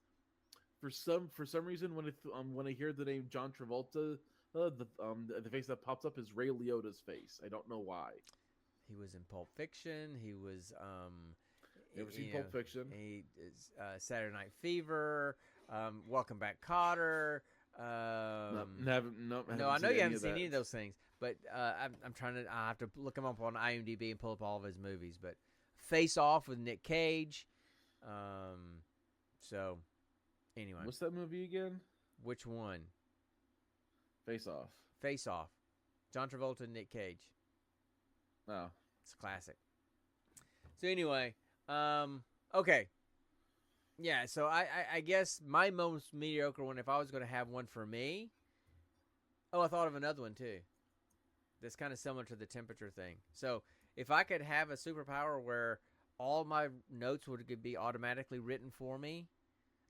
For some reason, when I hear the name John Travolta, the face that pops up is Ray Liotta's face. I don't know why. He was in Pulp Fiction. He was Never seen Pulp Fiction. He is Saturday Night Fever. Welcome Back, Kotter. No, I know you haven't seen any of those things, but I'm trying to. I have to look him up on IMDb and pull up all of his movies. But Face Off with Nick Cage. So anyway, what's that movie again? Which one? Face Off. Face Off. John Travolta and Nick Cage. Oh, it's a classic. So anyway, okay. Yeah, so I guess my most mediocre one, if I was going to have one for me. Oh, I thought of another one too. That's kind of similar to the temperature thing. So if I could have a superpower where all my notes would be automatically written for me.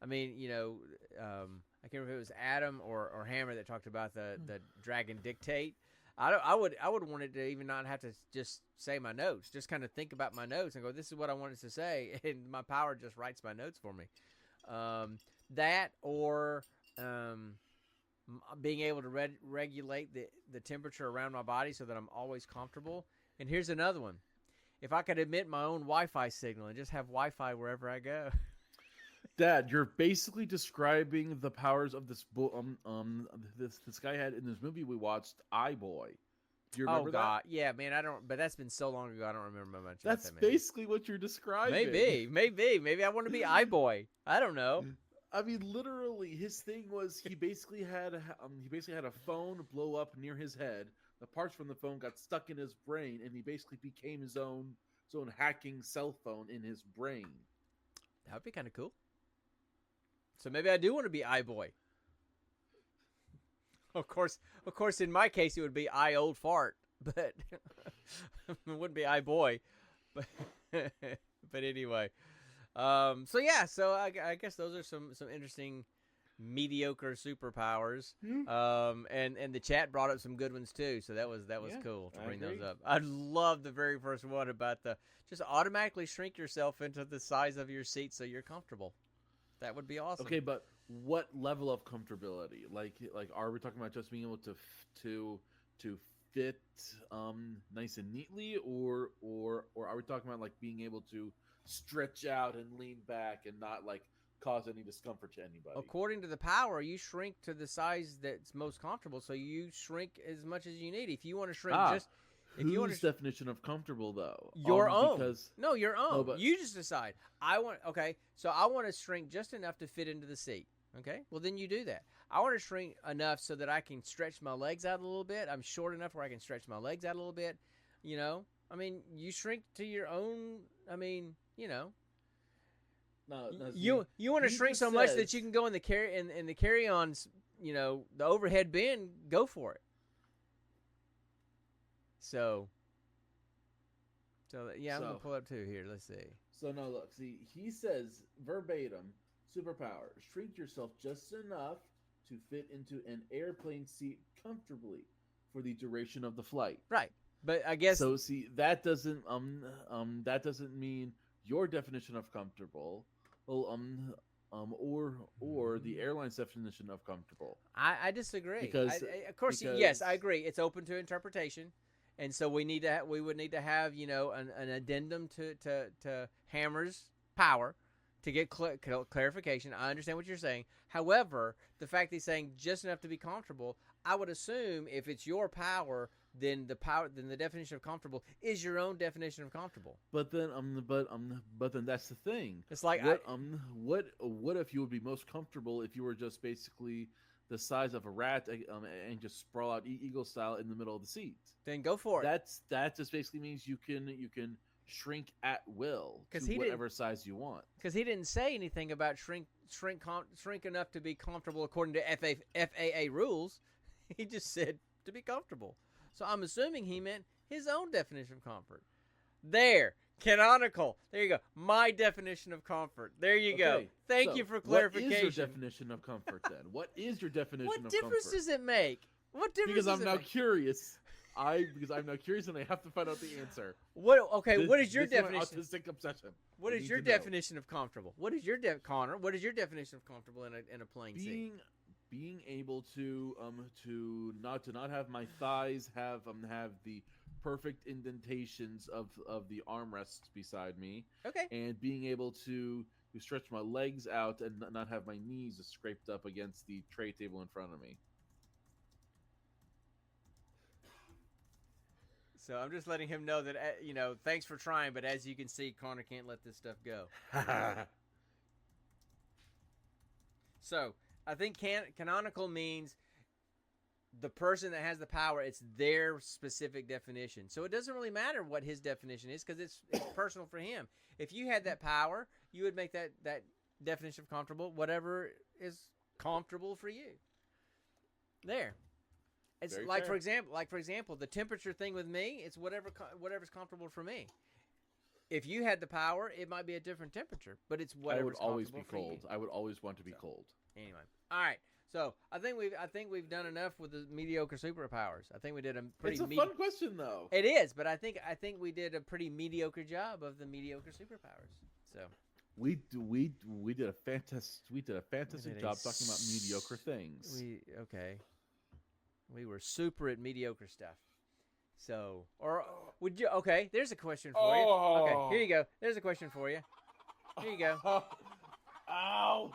I mean, I can't remember if it was Adam or Hammer that talked about the Dragon Dictate. I would want it to even not have to just say my notes, just kind of think about my notes and go, this is what I wanted to say, and my power just writes my notes for me. That or being able to regulate the temperature around my body so that I'm always comfortable. And here's another one. If I could emit my own Wi-Fi signal and just have Wi-Fi wherever I go. Dad, you're basically describing the powers of this this guy had in this movie we watched, iBoy. Do you remember that? Yeah, man, I don't. But that's been so long ago, I don't remember much. That's that basically what you're describing. Maybe I want to be iBoy. I don't know. I mean, literally, his thing was he basically had a phone blow up near his head. The parts from the phone got stuck in his brain, and he basically became his own hacking cell phone in his brain. That would be kind of cool. So maybe I do want to be iBoy. Of course, in my case, it would be old fart, but it wouldn't be iBoy. But anyway, so I guess those are some interesting mediocre superpowers. And the chat brought up some good ones too, so that was cool to bring those up. I love the very first one about the just automatically shrink yourself into the size of your seat so you're comfortable. That would be awesome. Okay, but what level of comfortability? Like are we talking about just being able to fit nice and neatly, or are we talking about like being able to stretch out and lean back and not like cause any discomfort to anybody? According to the power, you shrink to the size that's most comfortable, so you shrink as much as you need. If you want to shrink whose definition of comfortable though? Your own. No, your own. No, but you just decide. I want to shrink just enough to fit into the seat. Okay? Well, then you do that. I want to shrink enough so that I can stretch my legs out a little bit. I'm short enough where I can stretch my legs out a little bit. I mean, you shrink to your own, No, you want to shrink so much that you can go in the carry-ons, the overhead bin, go for it. So yeah, I'm gonna pull up two here. Let's see. So no, look, see, he says verbatim, superpower: shrink yourself just enough to fit into an airplane seat comfortably for the duration of the flight. Right, but I guess so. See, that doesn't mean your definition of comfortable. Well, or the airline's definition of comfortable. I disagree. Because yes, I agree. It's open to interpretation. And so we would need to have an addendum to Hammer's power to get clarification. I understand what you're saying. However, the fact that he's saying just enough to be comfortable, I would assume if it's your power, then the definition of comfortable is your own definition of comfortable. But then then that's the thing. It's like what if you would be most comfortable if you were just basically the size of a rat and just sprawl out eagle style in the middle of the seat? Then go for it. That just basically means you can shrink at will to whatever size you want. Because he didn't say anything about shrink enough to be comfortable according to FAA rules. He just said to be comfortable. So I'm assuming he meant his own definition of comfort. There, canonical. There you go. My definition of comfort. There you go. Thank you for clarification. What is your definition of comfort then? What is your definition of comfort? What difference does it make? What difference? Because I'm now curious. Because I'm now curious and I have to find out the answer. What is your definition? Autistic obsession. What is your definition of comfortable? What is your Connor? What is your definition of comfortable in a plane seat? Being able to not have my thighs have the perfect indentations of the armrests beside me. Okay. And being able to stretch my legs out and not have my knees scraped up against the tray table in front of me. So I'm just letting him know that, thanks for trying, but as you can see, Connor can't let this stuff go. So I think canonical means the person that has the power, it's their specific definition. So it doesn't really matter what his definition is because it's personal for him. If you had that power, you would make that definition of comfortable whatever is comfortable for you. There. It's Very like fair. for example, the temperature thing with me, it's whatever's comfortable for me. If you had the power, it might be a different temperature, but it's whatever's comfortable for you. I would always be cold. I would always want to be cold. Anyway, all right. So I think we've done enough with the mediocre superpowers. I think we did a pretty. It's a fun question, though. It is, but I think we did a pretty mediocre job of the mediocre superpowers. So we did a fantastic job talking about mediocre things. We were super at mediocre stuff. So, or would you? Okay, there's a question for you. Okay, here you go. There's a question for you. Here you go. Ow.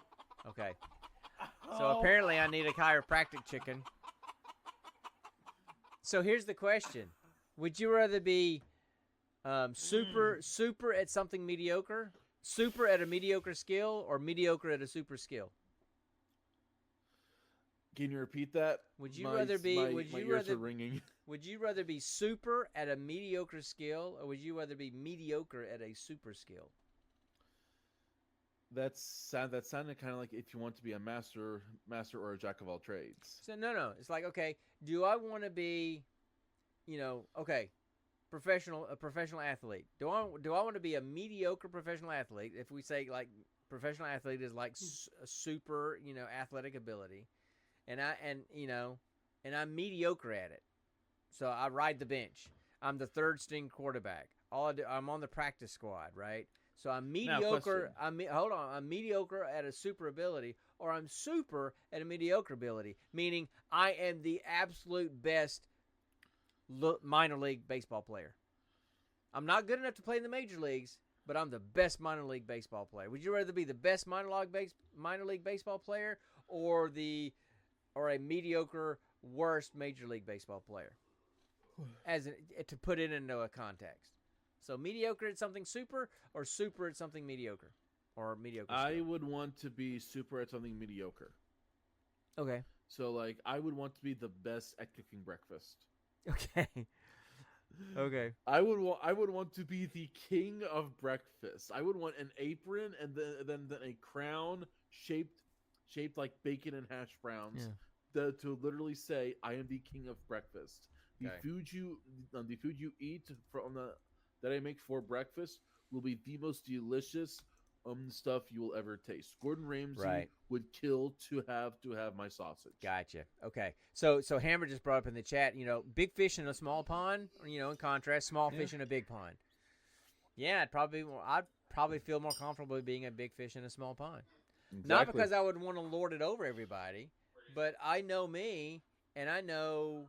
Okay. So apparently I need a chiropractic chicken. So here's the question. Would you rather be super at something mediocre, super at a mediocre skill, or mediocre at a super skill? Can you repeat that? Would you rather be ringing. Would you rather be super at a mediocre skill, or would you rather be mediocre at a super skill? That sounded kind of like if you want to be a master or a jack of all trades. So no. It's like, okay, do I want to be, a professional athlete? Do I want to be a mediocre professional athlete? If we say like professional athlete is like a super, athletic ability, and I'm mediocre at it. So I ride the bench. I'm the third string quarterback. I'm on the practice squad, right? So I'm mediocre. I'm mediocre at a super ability, or I'm super at a mediocre ability, meaning I am the absolute best minor league baseball player. I'm not good enough to play in the major leagues, but I'm the best minor league baseball player. Would you rather be the best minor league baseball player, or a mediocre worst major league baseball player? To put it into a context. So mediocre at something super, or super at something mediocre, or mediocre. I would want to be super at something mediocre. Okay. So like I would want to be the best at cooking breakfast. Okay. Okay. I would want to be the king of breakfast. I would want an apron and then a crown shaped like bacon and hash browns. Yeah. To literally say I am the king of breakfast. The food you eat that I make for breakfast will be the most delicious stuff you will ever taste. Gordon Ramsay would kill to have my sausage. Gotcha. Okay. So Hammer just brought up in the chat, big fish in a small pond, in contrast, small fish in a big pond. Yeah, I'd probably feel more comfortable being a big fish in a small pond. Exactly. Not because I would want to lord it over everybody, but I know me, and I know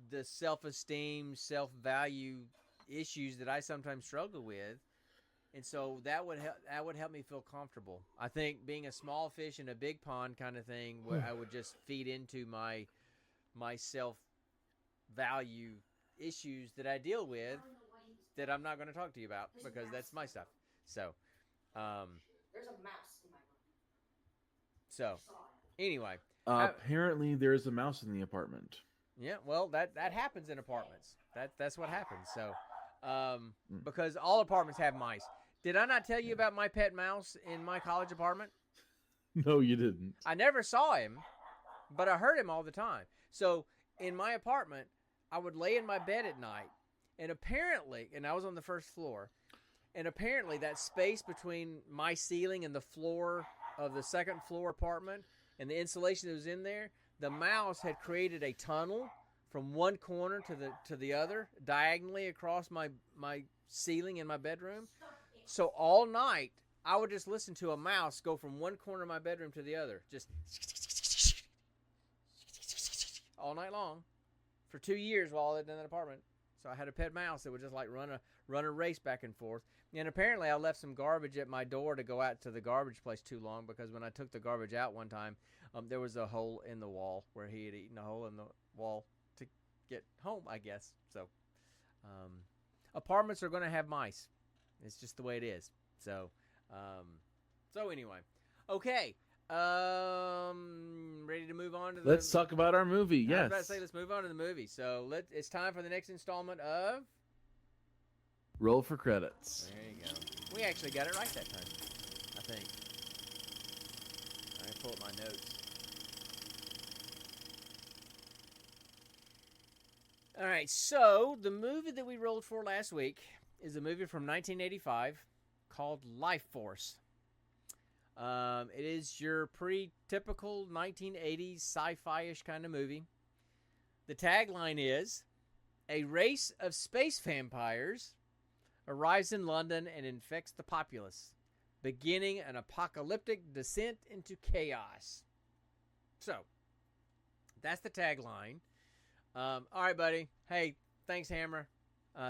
the self-esteem, self-value issues that I sometimes struggle with. And so that would help me feel comfortable. I think being a small fish in a big pond kind of thing, where I would just feed into my self value issues that I deal with, that I'm not going to talk to you about because that's my stuff. So, there's a mouse in my room. So, anyway, apparently there's a mouse in the apartment. Yeah, well, that happens in apartments. That's what happens. So, because all apartments have mice. Did I not tell you about my pet mouse in my college apartment? No, you didn't. I never saw him, but I heard him all the time. So, in my apartment, I would lay in my bed at night, and apparently, and I was on the first floor, and apparently that space between my ceiling and the floor of the second floor apartment and the insulation that was in there, the mouse had created a tunnel from one corner to the other, diagonally across my ceiling in my bedroom. So all night, I would just listen to a mouse go from one corner of my bedroom to the other, just all night long, for 2 years while I lived in that apartment. So I had a pet mouse that would just like run a race back and forth. And apparently I left some garbage at my door to go out to the garbage place too long, because when I took the garbage out one time, there was a hole in the wall where he had eaten a hole in the wall to get home, I guess. So apartments are going to have mice. It's just the way it is. So anyway, okay. Ready to move on to Let's talk about our movie. Yes. I was about to say, let's move on to the movie. So it's time for the next installment of Roll for Credits. There you go. We actually got it right that time, I think. I can pull up my notes. All right, so the movie that we rolled for last week is a movie from 1985 called Lifeforce. It is your pretty typical 1980s sci-fi-ish kind of movie. The tagline is, "A race of space vampires arrives in London and infects the populace, beginning an apocalyptic descent into chaos." So, that's the tagline. All right, buddy. Hey, thanks, Hammer.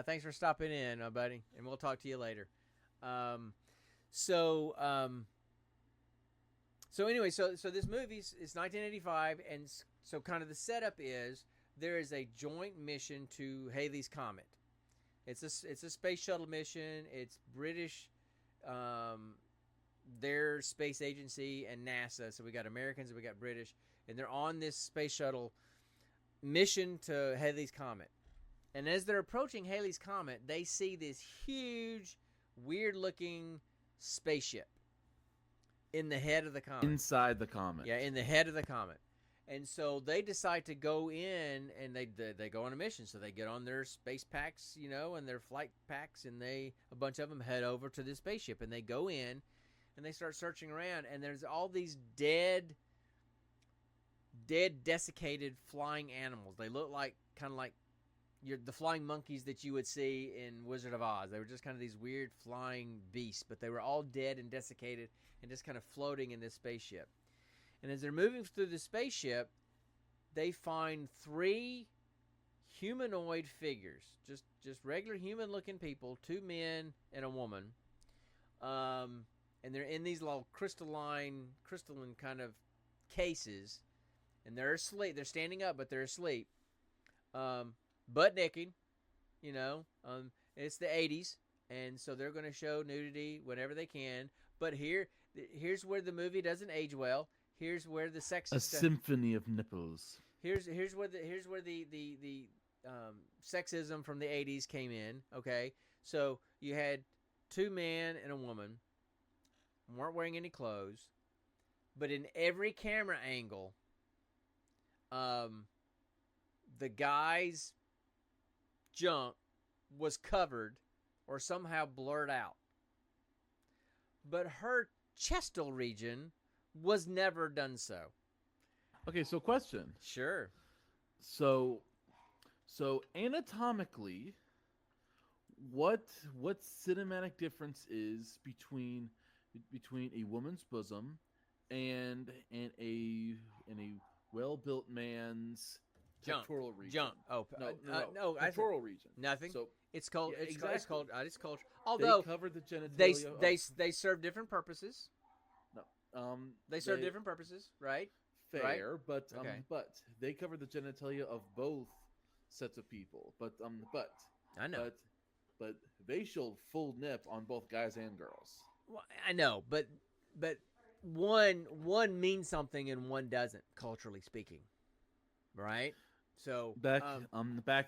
Thanks for stopping in, buddy, and we'll talk to you later. So anyway, so this movie is 1985, and so kind of the setup is there is a joint mission to Halley's Comet. It's a space shuttle mission. It's British, their space agency, and NASA. So we got Americans and we got British, and they're on this space shuttle mission to Halley's Comet. And as they're approaching Halley's Comet, they see this huge, weird-looking spaceship in the head of the comet. Inside the comet. Yeah, in the head of the comet. And so they decide to go in, and they go on a mission. So they get on their space packs, and their flight packs, and a bunch of them head over to this spaceship. And they go in, and they start searching around, and there's all these dead, desiccated flying animals. They look like kind of like the flying monkeys that you would see in Wizard of Oz. They were just kind of these weird flying beasts, but they were all dead and desiccated and just kind of floating in this spaceship. And as they're moving through the spaceship, they find 3 humanoid figures, just regular human-looking people, 2 men and a woman. And they're in these little crystalline kind of cases, and they're asleep. They're standing up, but they're asleep. Butt naked, it's the 80s, and so they're going to show nudity whenever they can. But here's where the movie doesn't age well. Here's where the sex symphony of nipples. Here's where the sexism from the 80s came in. Okay, so you had 2 men and a woman, weren't wearing any clothes, but in every camera angle, the guy's junk was covered or somehow blurred out, but her chestal region was never done so. Okay, so question. Sure. So anatomically, what cinematic difference is between a woman's bosom and a well-built man's Junk. pectoral region. Junk. Oh, no, pectoral region. Nothing. So It's called. Yeah, It's exactly. It's called. they Although cover the genitalia. they serve different purposes. They serve different purposes, right? Fair, but Okay. but they cover the genitalia of both sets of people. But I know. but they showed full nip on both guys and girls. Well, I know, but one means something and one doesn't, culturally speaking, right? So Back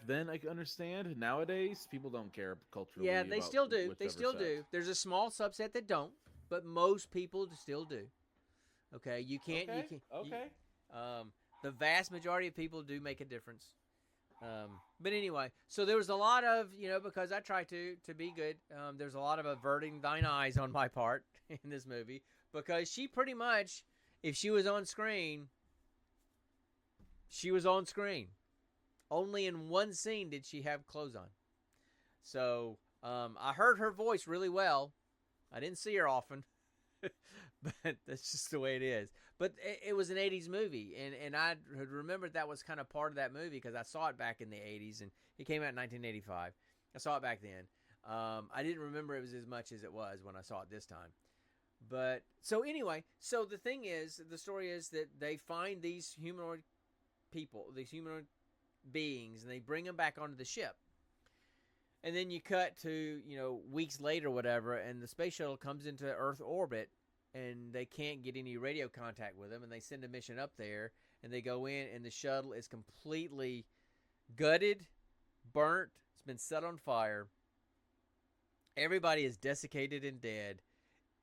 then I can understand. Nowadays people don't care culturally. yeah, they about still do. They whichever still set. do. There's a small subset that don't, but most people still do. Okay, you can't. Okay. You can. Okay. The vast majority of people do make a difference. But anyway, so there was a lot of, because I try to be good, there's a lot of averting thine eyes on my part in this movie, because she pretty much, if she was on screen, she was on screen. Only in one scene did she have clothes on. So I heard her voice really well. I didn't see her often, but that's just the way it is. But it was an 80s movie, and I had remembered that was kind of part of that movie because I saw it back in the 80s, and it came out in 1985. I saw it back then. I didn't remember it was as much as it was when I saw it this time. But, so anyway, so the thing is, the story is that they find these humanoid people, these humanoid beings, and they bring them back onto the ship. And then you cut to, weeks later or whatever, and the space shuttle comes into Earth orbit, and they can't get any radio contact with them, and they send a mission up there, and they go in, and the shuttle is completely gutted, burnt, it's been set on fire. Everybody is desiccated and dead,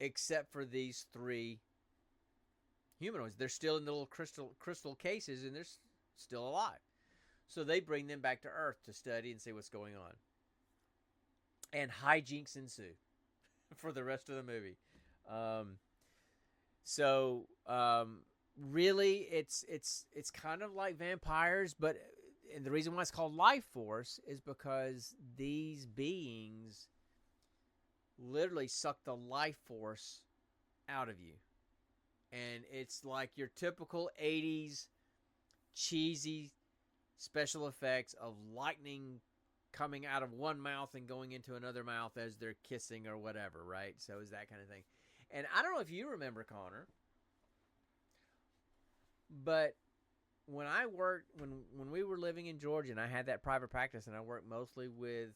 except for these three humanoids. They're still in the little crystal cases, and they're still alive. So they bring them back to Earth to study and see what's going on. And hijinks ensue for the rest of the movie. Really, it's kind of like vampires, but and the reason why it's called Lifeforce is because these beings literally suck the life force out of you. And it's like your typical 80s cheesy special effects of lightning coming out of one mouth and going into another mouth as they're kissing or whatever, right? So it's that kind of thing. And I don't know if you remember, Connor, but when I worked, when we were living in Georgia and I had that private practice and I worked mostly with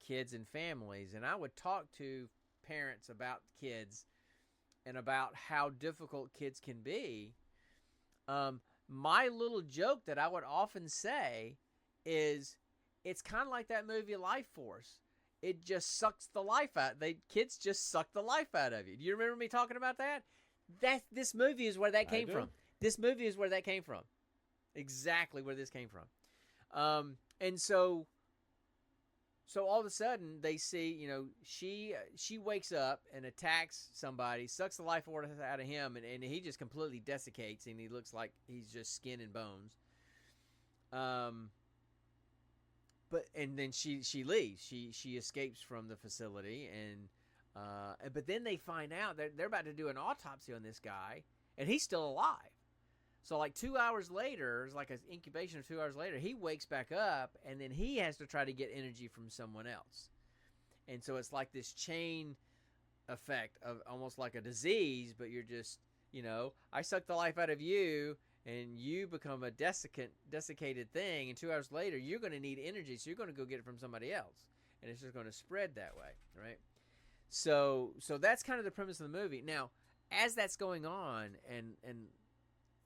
kids and families, and I would talk to parents about kids and about how difficult kids can be, my little joke that I would often say is, it's kind of like that movie Lifeforce. It just sucks the life out. Kids just suck the life out of you. Do you remember me talking about that? This movie is where that came from. This movie is where that came from. Exactly where this came from. And so all of a sudden they see, she wakes up and attacks somebody, sucks the life out of him, and he just completely desiccates, and he looks like he's just skin and bones. And then she leaves. She escapes from the facility, but then they find out that they're about to do an autopsy on this guy, and he's still alive. So like 2 hours later, it's like an incubation of 2 hours later, he wakes back up, and then he has to try to get energy from someone else. And so it's like this chain effect of almost like a disease, but you're just, I suck the life out of you, and you become a desiccated thing, and 2 hours later, you're going to need energy, so you're going to go get it from somebody else. And it's just going to spread that way, right? So that's kind of the premise of the movie. Now, as that's going on, and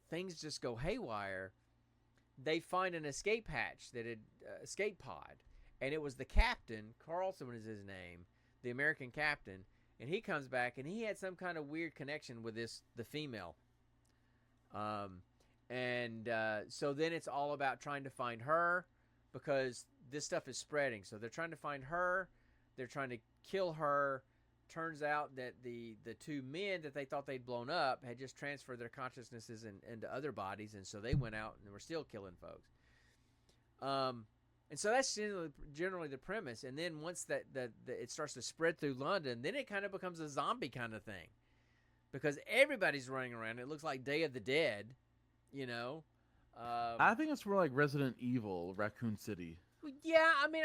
things just go haywire, they find an escape hatch that had escape pod, and it was the captain. Carlson was his name, the American captain, and he comes back, and he had some kind of weird connection with the female. So then it's all about trying to find her, because this stuff is spreading. So they're trying to find her. They're trying to kill her. Turns out that the two men that they thought they'd blown up had just transferred their consciousnesses into other bodies, and so they went out and were still killing folks. And so that's generally the premise. And then once that it starts to spread through London, then it kind of becomes a zombie kind of thing, because everybody's running around. It looks like Day of the Dead, I think it's more like Resident Evil, Raccoon City. Yeah, I mean,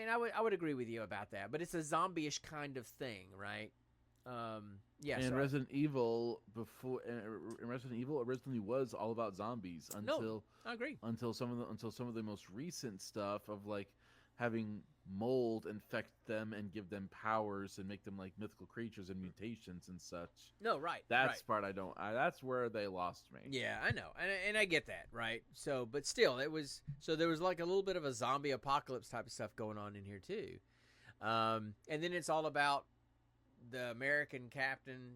I would agree with you about that, but it's a zombie-ish kind of thing, right? Yeah. And So Resident Evil originally was all about zombies until I agree. until some of the most recent stuff of like having mold infect them and give them powers and make them like mythical creatures and mutations and such. No, right. That's right. part I don't. That's where they lost me. Yeah, I know, and I get that, right? So, but still, there was like a little bit of a zombie apocalypse type of stuff going on in here too, and then it's all about the American captain,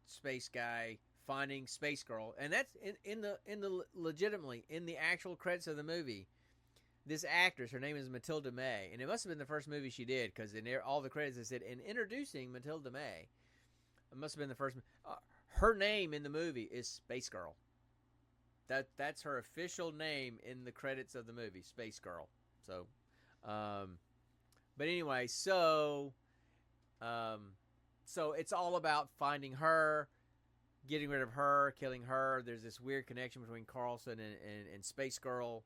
space guy finding Space Girl, and that's in the legitimately in the actual credits of the movie. This actress, her name is Matilda May, and it must have been the first movie she did because in all the credits it said in introducing Matilda May. It must have been the first. Her name in the movie is Space Girl. That's her official name in the credits of the movie, Space Girl. So, but anyway, so it's all about finding her, getting rid of her, killing her. There's this weird connection between Carlson and Space Girl,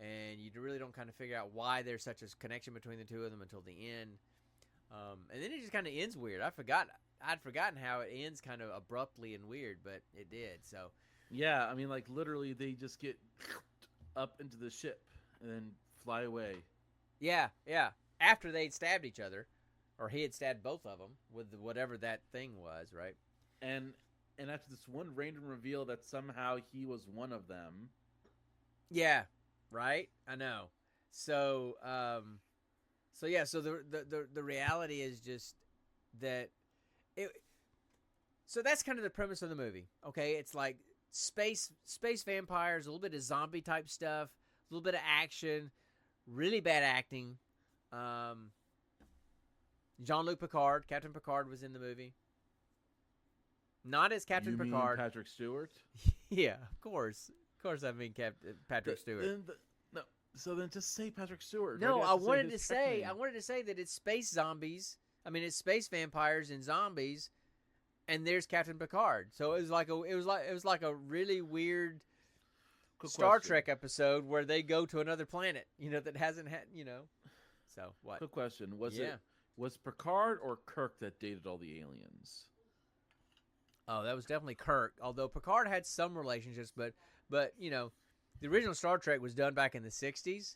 and you really don't kind of figure out why there's such a connection between the two of them until the end. And then it just kind of ends weird. I'd forgotten how it ends kind of abruptly and weird, but it did. So yeah, I mean, like literally, they just get up into the ship and then fly away. Yeah. After they'd stabbed each other, or he had stabbed both of them with whatever that thing was, right? And after this one random reveal that somehow he was one of them. Yeah, right. I know. So So the reality is just that it. So that's kind of the premise of the movie. Okay, it's like space vampires, a little bit of zombie type stuff, a little bit of action, really bad acting. Jean-Luc Picard, Captain Picard was in the movie. Not as Captain Picard. Mean Patrick Stewart? Yeah, of course. I mean Patrick Stewart. No, so then just say Patrick Stewart. No, I wanted to say that it's space zombies. I mean, it's space vampires and zombies, and there's Captain Picard. So it was like a really weird Star Trek episode where they go to another planet, that hasn't had, So what? Quick question: Was Picard or Kirk that dated all the aliens? Oh, that was definitely Kirk. Although Picard had some relationships, but the original Star Trek was done back in the '60s,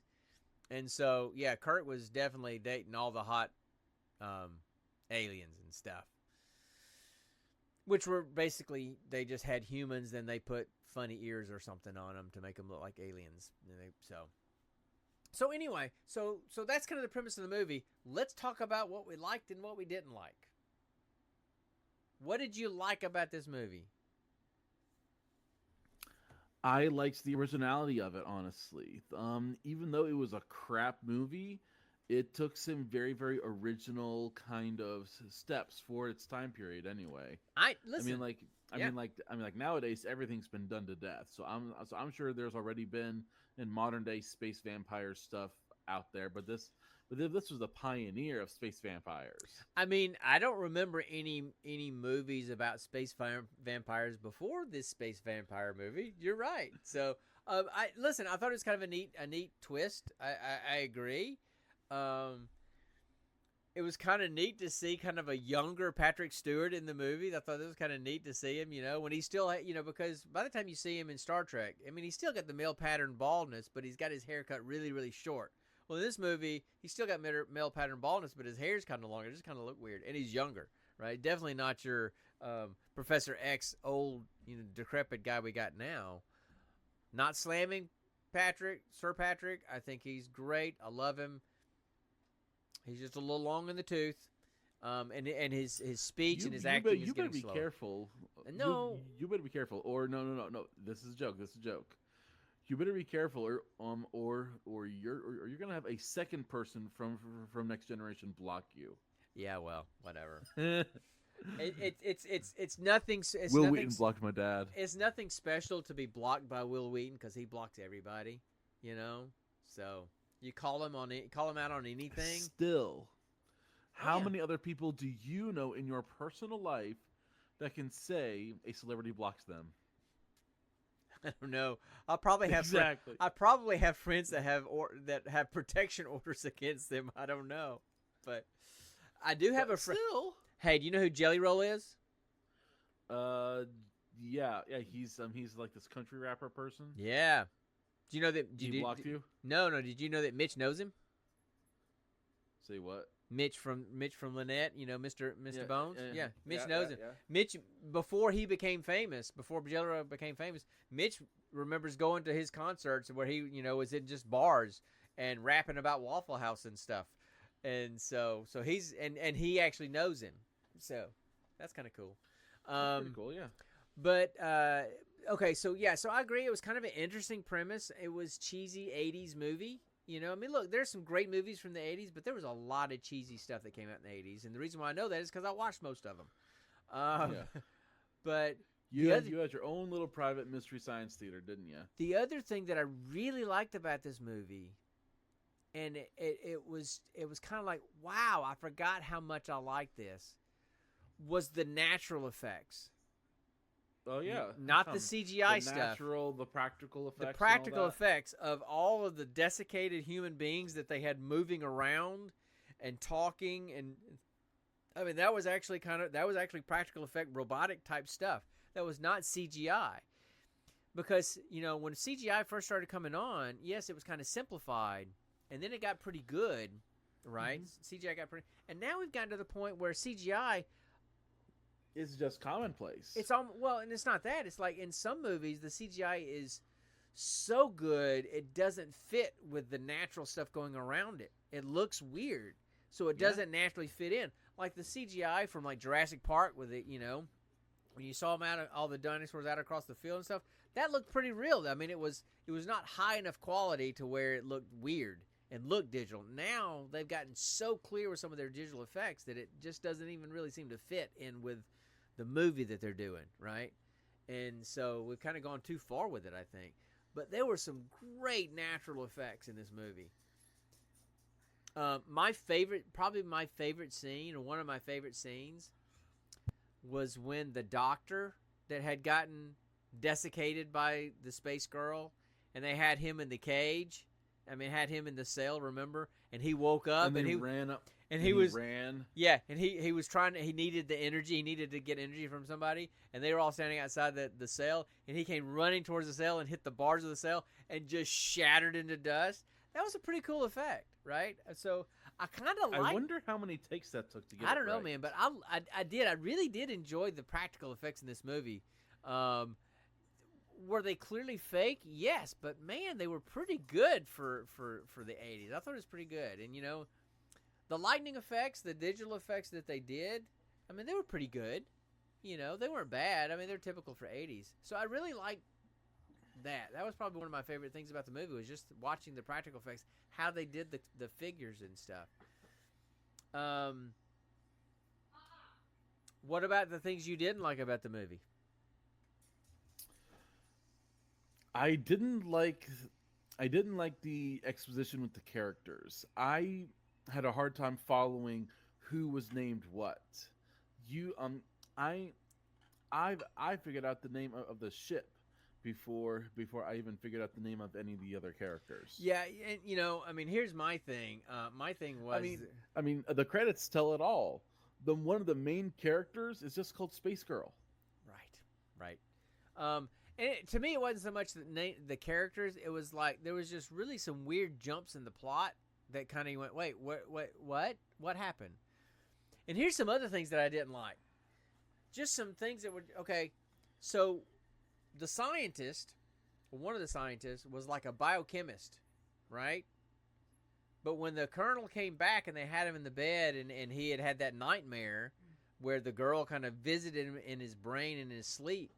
and so yeah, Kirk was definitely dating all the hot aliens and stuff, which were basically they just had humans, then they put funny ears or something on them to make them look like aliens. So anyway, so that's kind of the premise of the movie. Let's talk about what we liked and what we didn't like. What did you like about this movie? I liked the originality of it, honestly. Even though it was a crap movie, it took some very, very original kind of steps for its time period. Anyway, I mean, nowadays everything's been done to death. So I'm sure there's already been in modern day space vampire stuff out there, but this was the pioneer of space vampires. I mean, I don't remember any movies about space vampires before this space vampire movie. You're right. So, I thought it was kind of a neat twist. I agree. It was kind of neat to see kind of a younger Patrick Stewart in the movie. I thought it was kind of neat to see him, when he still, because by the time you see him in Star Trek, I mean, he's still got the male pattern baldness, but he's got his hair cut really, really short. Well, in this movie, he's still got male pattern baldness, but his hair's kind of longer. It just kind of look weird. And he's younger, right? Definitely not your Professor X old, decrepit guy we got now. Not slamming Sir Patrick. I think he's great. I love him. He's just a little long in the tooth. And his speech and his acting is getting slower. You better be careful. No. You better be careful. Or no. This is a joke. You better be careful, or you're gonna have a second person from Next Generation block you. Yeah, well, whatever. It's nothing. Will Wheaton blocked my dad. It's nothing special to be blocked by Will Wheaton because he blocks everybody. So you call him out on anything. Still, how many other people do you know in your personal life that can say a celebrity blocks them? I don't know. I'll probably have Exactly. I probably have friends that have protection orders against them. I don't know, but I do have a friend. Still. Hey, do you know who Jelly Roll is? Yeah. He's like this country rapper person. Yeah. Do you know that? He blocked you? No. Did you know that Mitch knows him? Say what? Mitch from Lynette, you know, Mr. Bones. Yeah, Mitch Yeah, knows yeah, him. yeah. Mitch, before he became famous, before Jelly Roll became famous, Mitch remembers going to his concerts where he, you know, was in just bars and rapping about Waffle House and stuff. And so he's and he actually knows him. So that's kind of cool. That's pretty cool, yeah. But okay, so I agree. It was kind of an interesting premise. It was cheesy 80s movie. You know, I mean, look, there's some great movies from the 80s, but there was a lot of cheesy stuff that came out in the 80s. And the reason why I know that is because I watched most of them. Yeah. But you had your own little private Mystery Science Theater, didn't you? the other thing that I really liked about this movie, and it was kind of like, wow, I forgot how much I liked this, was the natural effects. Oh yeah, Not the CGI the stuff. natural, the practical effects. The practical effects of all of the desiccated human beings that they had moving around and talking, and I mean that was actually practical effect, robotic type stuff. That was not CGI, because you know when CGI first started coming on, yes, it was kind of simplified, and then it got pretty good, right? Mm-hmm. CGI got pretty, and now we've gotten to the point where CGI. It's just commonplace. It's well, and it's not that. It's like in some movies, the CGI is so good it doesn't fit with the natural stuff going around it. It looks weird, so it doesn't naturally fit in. Like the CGI from like Jurassic Park with it, you know, when you saw them all the dinosaurs out across the field and stuff, that looked pretty real. I mean, it was not high enough quality to where it looked weird and looked digital. Now they've gotten so clear with some of their digital effects that it just doesn't even really seem to fit in with the movie that they're doing, right? And so we've kind of gone too far with it, I think. But there were some great natural effects in this movie. Probably my favorite scene, or one of my favorite scenes, was when the doctor that had gotten desiccated by the space girl, and they had him in the cage. I mean, had him in the cell, remember? And he woke up, and he ran up. And he was ran. Yeah, and he was trying to. He needed the energy. He needed to get energy from somebody, and they were all standing outside the cell. And he came running towards the cell and hit the bars of the cell and just shattered into dust. That was a pretty cool effect, right? So I kind of like. I wonder how many takes that took to get. I don't know, right. man, but I did. I really did enjoy the practical effects in this movie. Were they clearly fake? Yes, but man, they were pretty good for the 80s. I thought it was pretty good, and you know. The lightning effects, the digital effects that they did, I mean, they were pretty good. You know, they weren't bad. I mean, they're typical for 80s. So I really liked that. That was probably one of my favorite things about the movie was just watching the practical effects, how they did the figures and stuff. What about the things you didn't like about the movie? I didn't like the exposition with the characters. I had a hard time following who was named what. I figured out the name of the ship before I even figured out the name of any of the other characters. Yeah, and you know, I mean, here's my thing. My thing was, I mean, the credits tell it all. One of the main characters is just called Space Girl. Right. And to me, it wasn't so much the characters. It was like there was just really some weird jumps in the plot that kind of went, wait, what happened? And here's some other things that I didn't like. Just some things that were okay. So, the scientist, one of the scientists, was like a biochemist, right? But when the colonel came back and they had him in the bed, and he had that nightmare where the girl kind of visited him in his brain in his sleep.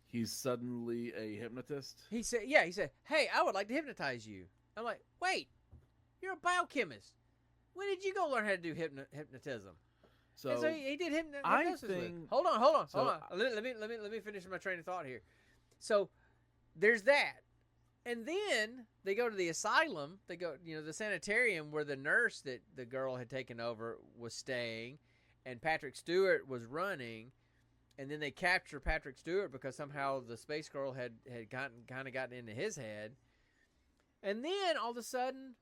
He's suddenly a hypnotist. He said, "Hey, I would like to hypnotize you." I'm like, "Wait, you're a biochemist. When did you go learn how to do hypnotism?" So he did hypnosis. Hold on. Let me finish my train of thought here. So there's that, and then they go to the asylum. They go, the sanitarium where the nurse that the girl had taken over was staying, and Patrick Stewart was running. and then they capture Patrick Stewart because somehow the space girl had gotten into his head. And then all of a sudden,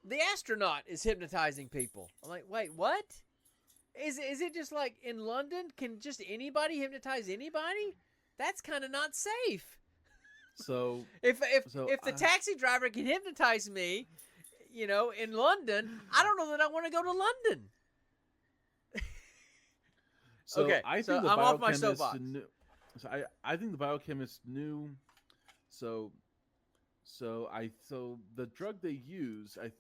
the astronaut is hypnotizing people. I'm like, wait, what? Is it just like in London? Can just anybody hypnotize anybody? That's kind of not safe. So if the taxi driver can hypnotize me, in London, I don't know that I want to go to London. So okay, I think so the I'm off my biochemist soapbox. I think the biochemist knew. So the drug they use, I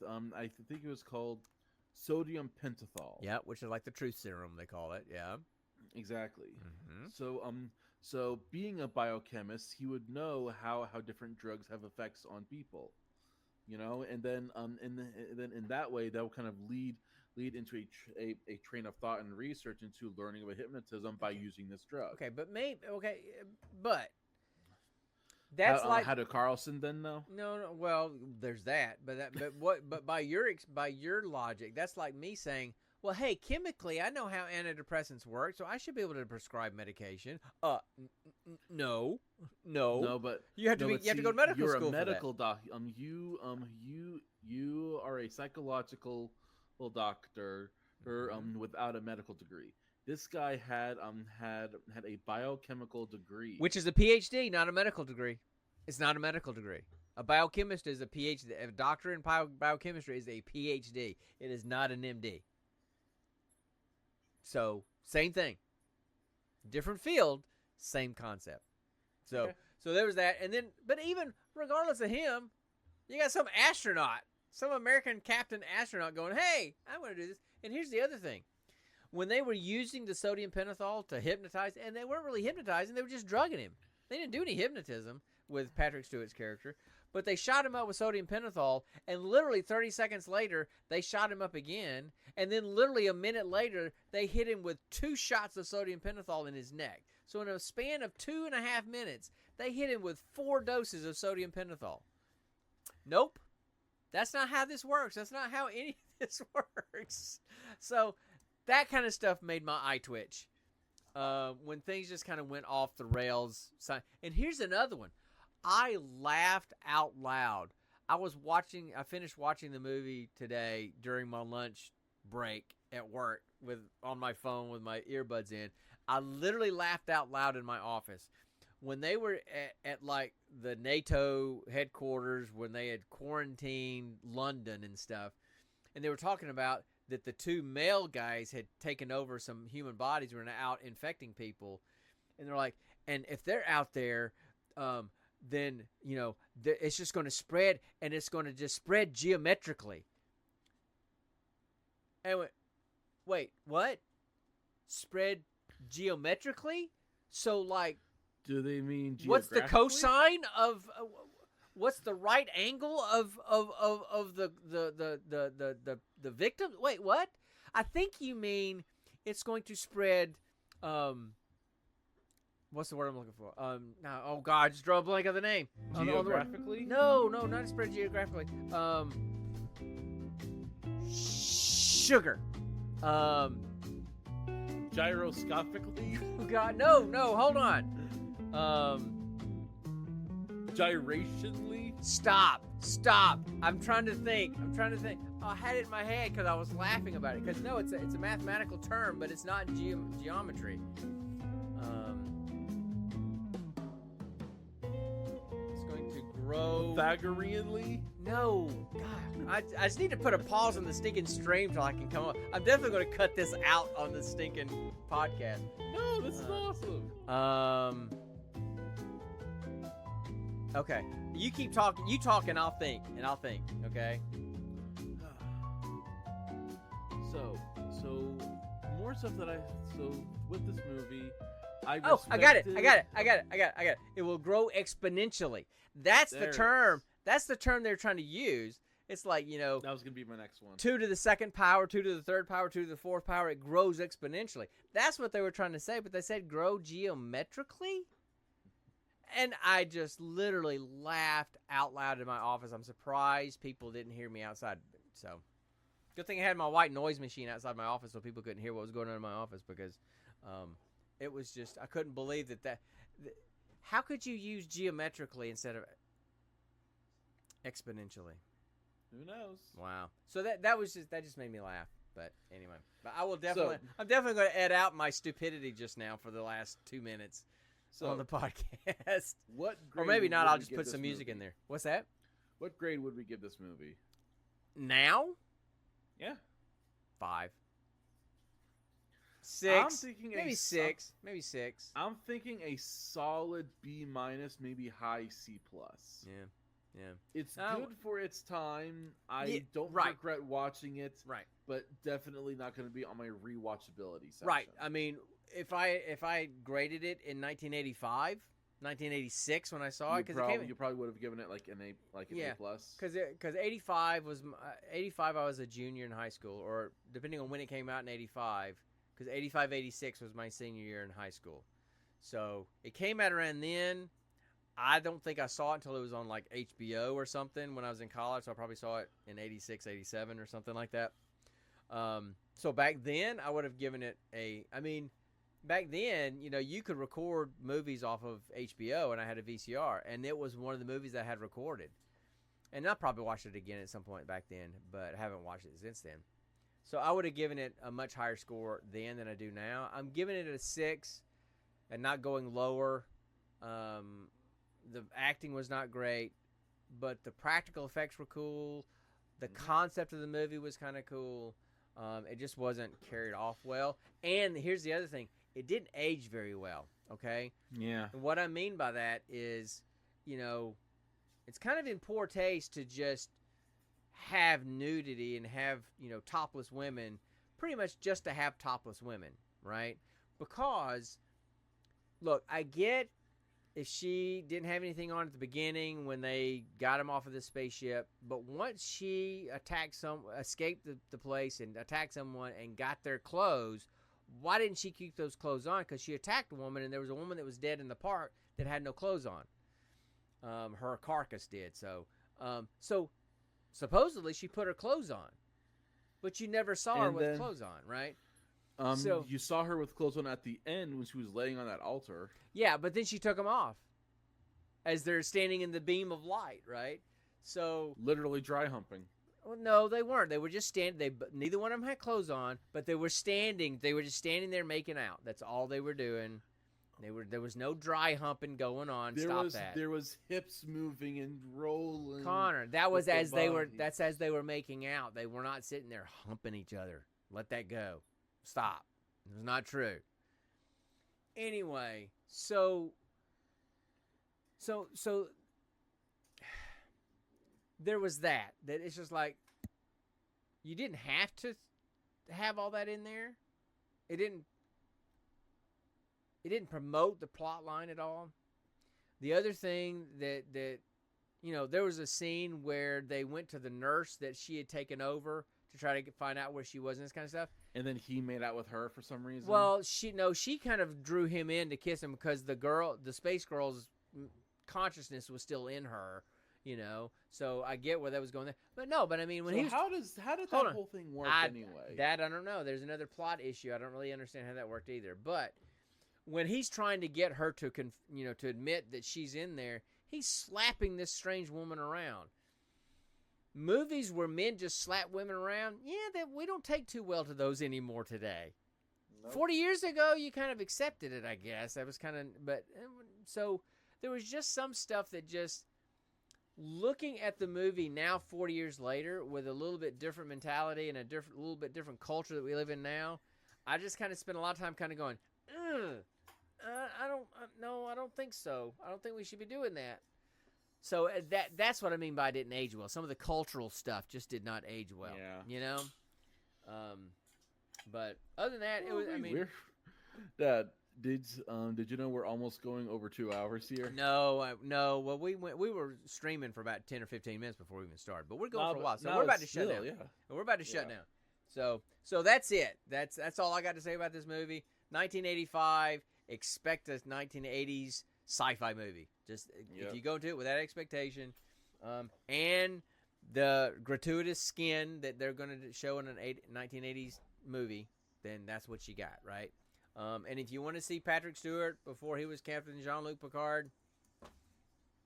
think it was called sodium pentothal. Yeah, which is like the truth serum, they call it. Yeah, exactly. Mm-hmm. So being a biochemist, he would know how different drugs have effects on people, and then then in that way that will kind of lead into a train of thought and research into learning about hypnotism by using this drug. Okay, but that's like how did Carlson then know? No. Well, there's that, but by your logic, that's like me saying, well, hey, chemically, I know how antidepressants work, so I should be able to prescribe medication. No, but you have to go to medical school. You're a medical doc. You are a psychological doctor, without a medical degree. This guy had a biochemical degree, which is a PhD, not a medical degree. It's not a medical degree. A biochemist is a PhD. A doctor in biochemistry is a PhD. It is not an MD. So same thing, different field, same concept. So there was that, and then, but even regardless of him, you got some astronaut. Some American captain astronaut going, hey, I'm going to do this. And here's the other thing. When they were using the sodium pentothal to hypnotize, and they weren't really hypnotizing, they were just drugging him. They didn't do any hypnotism with Patrick Stewart's character, but they shot him up with sodium pentothal, and literally 30 seconds later, they shot him up again, and then literally a minute later, they hit him with 2 shots of sodium pentothal in his neck. So in a span of 2.5 minutes, they hit him with 4 doses of sodium pentothal. Nope. That's not how this works. That's not how any of this works. So that kind of stuff made my eye twitch when things just kind of went off the rails. And here's another one. I laughed out loud. I finished watching the movie today during my lunch break at work on my phone with my earbuds in. I literally laughed out loud in my office. When they were at like the NATO headquarters, when they had quarantined London and stuff, and they were talking about that the 2 male guys had taken over some human bodies and were out infecting people, and they're like, and if they're out there, then it's just going to spread, and it's going to just spread geometrically. And wait, what? Spread geometrically? So like. Do they mean geographically? What's the cosine of? What's the right angle of the victim? Wait, what? I think you mean it's going to spread. What's the word I'm looking for? No, oh God, I just draw a blank of the name. Geographically? No, not spread geographically. Sugar. Gyroscopically? Oh God, no, hold on. Gyrationally? Stop. I'm trying to think. Oh, I had it in my head because I was laughing about it. Because no, it's a mathematical term, but it's not geometry. It's going to grow. Pythagoreanly? No, God, I just need to put a pause on the stinking stream till I can come up. I'm definitely going to cut this out on the stinking podcast. No, this is awesome. Okay, you keep talking. You talk, and I'll think. Okay. So more stuff that with this movie, I got it. It will grow exponentially. That's the term. That's the term they're trying to use. It's like, that was gonna be my next one. 2 to the 2nd power, 2 to the 3rd power, 2 to the 4th power. It grows exponentially. That's what they were trying to say, but they said grow geometrically. And I just literally laughed out loud in my office. I'm surprised people didn't hear me outside. So, good thing I had my white noise machine outside my office so people couldn't hear what was going on in my office because It was just, I couldn't believe that. How could you use geometrically instead of exponentially? Who knows? Wow. So that just made me laugh. But anyway, but I'm definitely going to add out my stupidity just now for the last 2 minutes on the podcast. What? Or maybe not. I'll just put some music in there. What's that? What grade would we give this movie? Now? Yeah. 5. 6. I'm thinking maybe 6. Maybe 6. I'm thinking a solid B-, maybe high C+. Yeah. Yeah. It's good for its time. I don't regret watching it. Right. But definitely not going to be on my rewatchability section. Right. I mean, if I graded it in 1985, 1986 when I saw it, because you probably would have given it like an A+. Because 85 was 85. I was a junior in high school, or depending on when it came out in 85. Because 85, 86 was my senior year in high school, so it came out around then. I don't think I saw it until it was on like HBO or something when I was in college. So I probably saw it in 86, 87 or something like that. So back then I would have given it back then, you could record movies off of HBO, and I had a VCR, and it was one of the movies I had recorded. And I probably watched it again at some point back then, but I haven't watched it since then. So I would have given it a much higher score then than I do now. I'm giving it a 6 and not going lower. The acting was not great, but the practical effects were cool. The concept of the movie was kind of cool. It just wasn't carried off well. And here's the other thing. It didn't age very well, okay? Yeah. And what I mean by that is, it's kind of in poor taste to just have nudity and have, topless women, pretty much just to have topless women, right? Because, look, I get if she didn't have anything on at the beginning when they got him off of the spaceship, but once she escaped the place and attacked someone and got their clothes, why didn't she keep those clothes on? Because she attacked a woman, and there was a woman that was dead in the park that had no clothes on. Her carcass did. So supposedly she put her clothes on, but you never saw her with clothes on, right? So you saw her with clothes on at the end when she was laying on that altar. Yeah, but then she took them off as they're standing in the beam of light, right? So literally dry humping. Well, no, they weren't. They were just standing. Neither one of them had clothes on, but they were standing. They were just standing there making out. That's all they were doing. There was no dry humping going on. There was hips moving and rolling. Connor, that was as they were. That's as they were making out. They were not sitting there humping each other. Let that go. Stop. It was not true. Anyway, so there was that it's just like you didn't have to have all that in there. It didn't promote the plot line at all. The other thing that there was a scene where they went to the nurse that she had taken over to try to find out where she was and this kind of stuff. And then he made out with her for some reason. Well, she kind of drew him in to kiss him because the space girl's consciousness was still in her, So I get where that was going there. But I mean, how did that whole thing work anyway? That I don't know. There's another plot issue. I don't really understand how that worked either. But when he's trying to get her to to admit that she's in there, he's slapping this strange woman around. Movies where men just slap women around, we don't take too well to those anymore today. Nope. 40 years ago, you kind of accepted it, I guess. That was kind of, so there was just some stuff that just, looking at the movie now 40 years later with a little bit different mentality and a little bit different culture that we live in now, I just kind of spent a lot of time kind of going, I don't think so. I don't think we should be doing that. So that's what I mean by it didn't age well. Some of the cultural stuff just did not age well. Yeah. But other than that, it was. I mean, Dad, did you know we're almost going over 2 hours here? No. Well, we were streaming for about 10 or 15 minutes before we even started, but we're going for a while. So we're about to shut down. Yeah. We're about to shut down. So that's it. That's all I got to say about this movie. 1985. Expect a 1980s sci-fi movie. Just if you go into it with that expectation, and the gratuitous skin that they're going to show in an 1980s movie, then that's what you got, right? And if you want to see Patrick Stewart before he was Captain Jean-Luc Picard,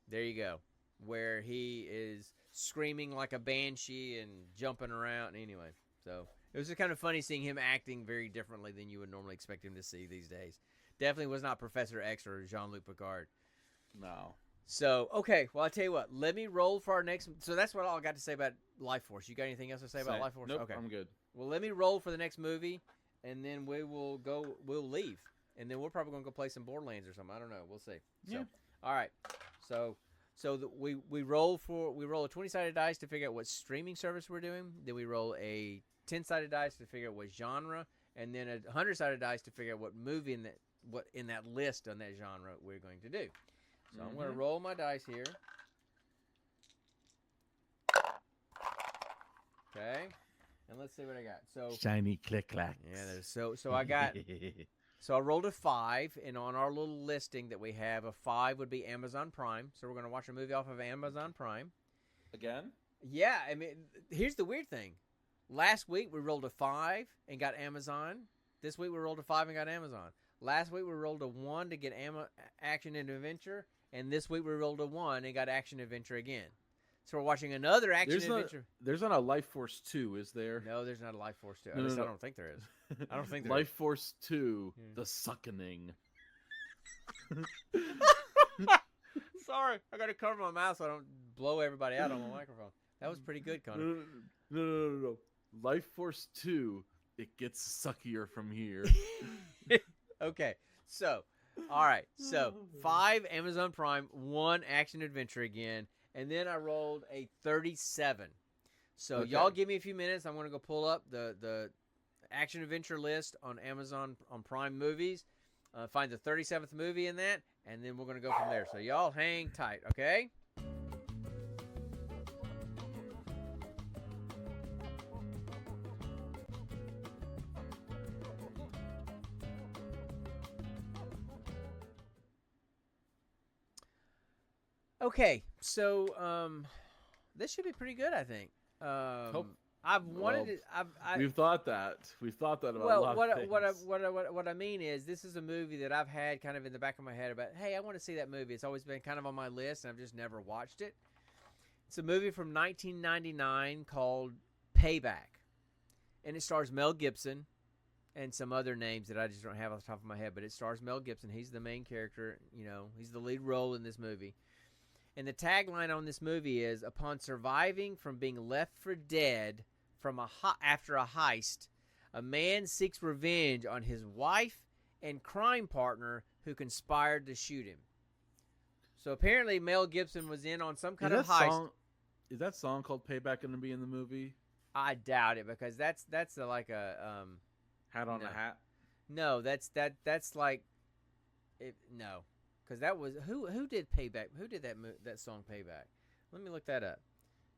there you go, where he is screaming like a banshee and jumping around. Anyway, so it was just kind of funny seeing him acting very differently than you would normally expect him to see these days. Definitely was not Professor X or Jean-Luc Picard. No. So, okay, well, I'll tell you what. Let me roll for our next. So that's what all I got to say about Lifeforce. You got anything else to say about Lifeforce? Nope, okay, I'm good. Well, let me roll for the next movie, and then we'll leave. And then we're probably going to go play some Borderlands or something. I don't know. We'll see. So, Yeah. All right. We roll a 20-sided dice to figure out what streaming service we're doing. Then we roll a 10-sided dice to figure out what genre, and then a 100-sided dice to figure out what movie in that list on that genre we're going to do. So I'm going to roll my dice here. Okay, and let's see what I got. So shiny click clack. Yeah, so I got. So I rolled a 5, and on our little listing that we have, a 5 would be Amazon Prime. So we're going to watch a movie off of Amazon Prime. Again? Yeah, I mean, here's the weird thing. Last week we rolled a 5 and got Amazon. This week we rolled a 5 and got Amazon. Last week we rolled a 1 to get action and adventure, and this week we rolled a 1 and got action adventure again. So we're watching another action adventure. There's not a Lifeforce 2, is there? No, there's not a Lifeforce 2. No, I don't think there is. I don't think there Lifeforce 2, The Suckening. Sorry, I got to cover my mouth so I don't blow everybody out on my microphone. That was pretty good, Connor. No. Lifeforce 2, it gets suckier from here. Okay, so, all right. So, 5 Amazon Prime, 1 action adventure again, and then I rolled a 37. So, Okay. y'all give me a few minutes. I'm going to go pull up the action adventure list on Amazon on Prime Movies, find the 37th movie in that, and then we're going to go from there. So, y'all hang tight, okay? Okay, so this should be pretty good, I think. We've thought that. We've thought that about a lot of things. What I mean is, this is a movie that I've had kind of in the back of my head about. Hey, I want to see that movie. It's always been kind of on my list, and I've just never watched it. It's a movie from 1999 called Payback, and it stars Mel Gibson and some other names that I just don't have off the top of my head. But it stars Mel Gibson. He's the main character. You know, he's the lead role in this movie. And the tagline on this movie is, upon surviving from being left for dead after a heist, a man seeks revenge on his wife and crime partner who conspired to shoot him. So apparently Mel Gibson was in on some kind of heist. Is that song called Payback going to be in the movie? I doubt it, because that's like a Hat on a hat? No, that's like it, no. Because that was who did Payback? Who did that song Payback? Let me look that up.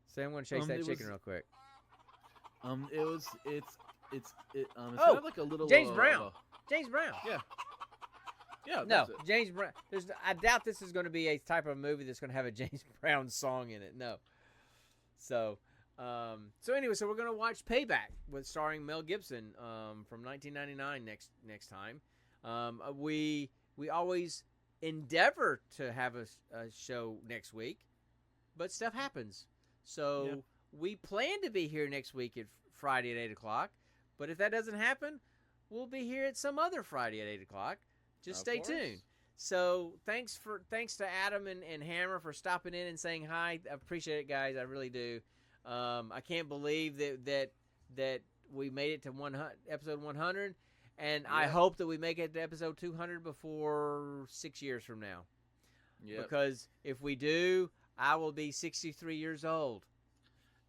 So I'm going to chase that chicken real quick. It's kind of like a little James Brown. James Brown. Yeah. No, James Brown. I doubt this is going to be a type of movie that's going to have a James Brown song in it. No. So anyway, so we're going to watch Payback starring Mel Gibson from 1999 next time. We always endeavor to have a show next week, but stuff happens. So we plan to be here next week at Friday at 8 o'clock, but if that doesn't happen, we'll be here at some other Friday at 8 o'clock. Just stay tuned. So thanks to Adam and Hammer for stopping in and saying hi. I appreciate it, guys. I really do. I can't believe that we made it to episode 100. And I hope that we make it to episode 200 before 6 years from now. Yeah. Because if we do, I will be 63 years old.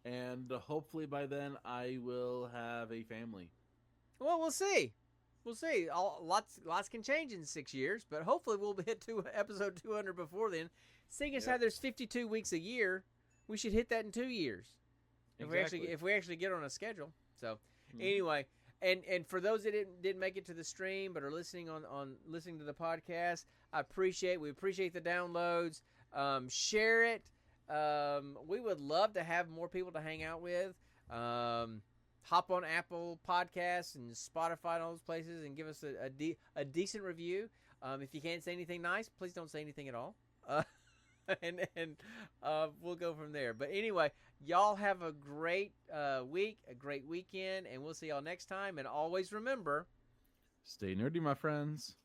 And hopefully by then I will have a family. Well, we'll see. We'll see. Lots can change in 6 years, but hopefully we'll hit episode 200 before then. Seeing as how there's 52 weeks a year, we should hit that in 2 years. Exactly. If we actually get on a schedule. So anyway. And for those that didn't make it to the stream but are listening on listening to the podcast, we appreciate the downloads. Share it. We would love to have more people to hang out with. hop on Apple Podcasts and Spotify and all those places and give us a decent review. If you can't say anything nice, please don't say anything at all. And we'll go from there. But anyway, y'all have a great week, a great weekend, and we'll see y'all next time. And always remember, stay nerdy, my friends.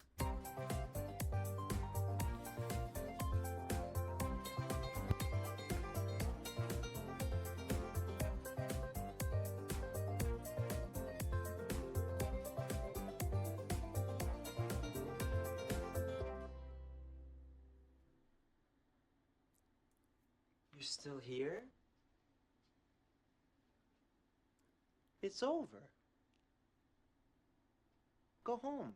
You're still here? It's over. Go home.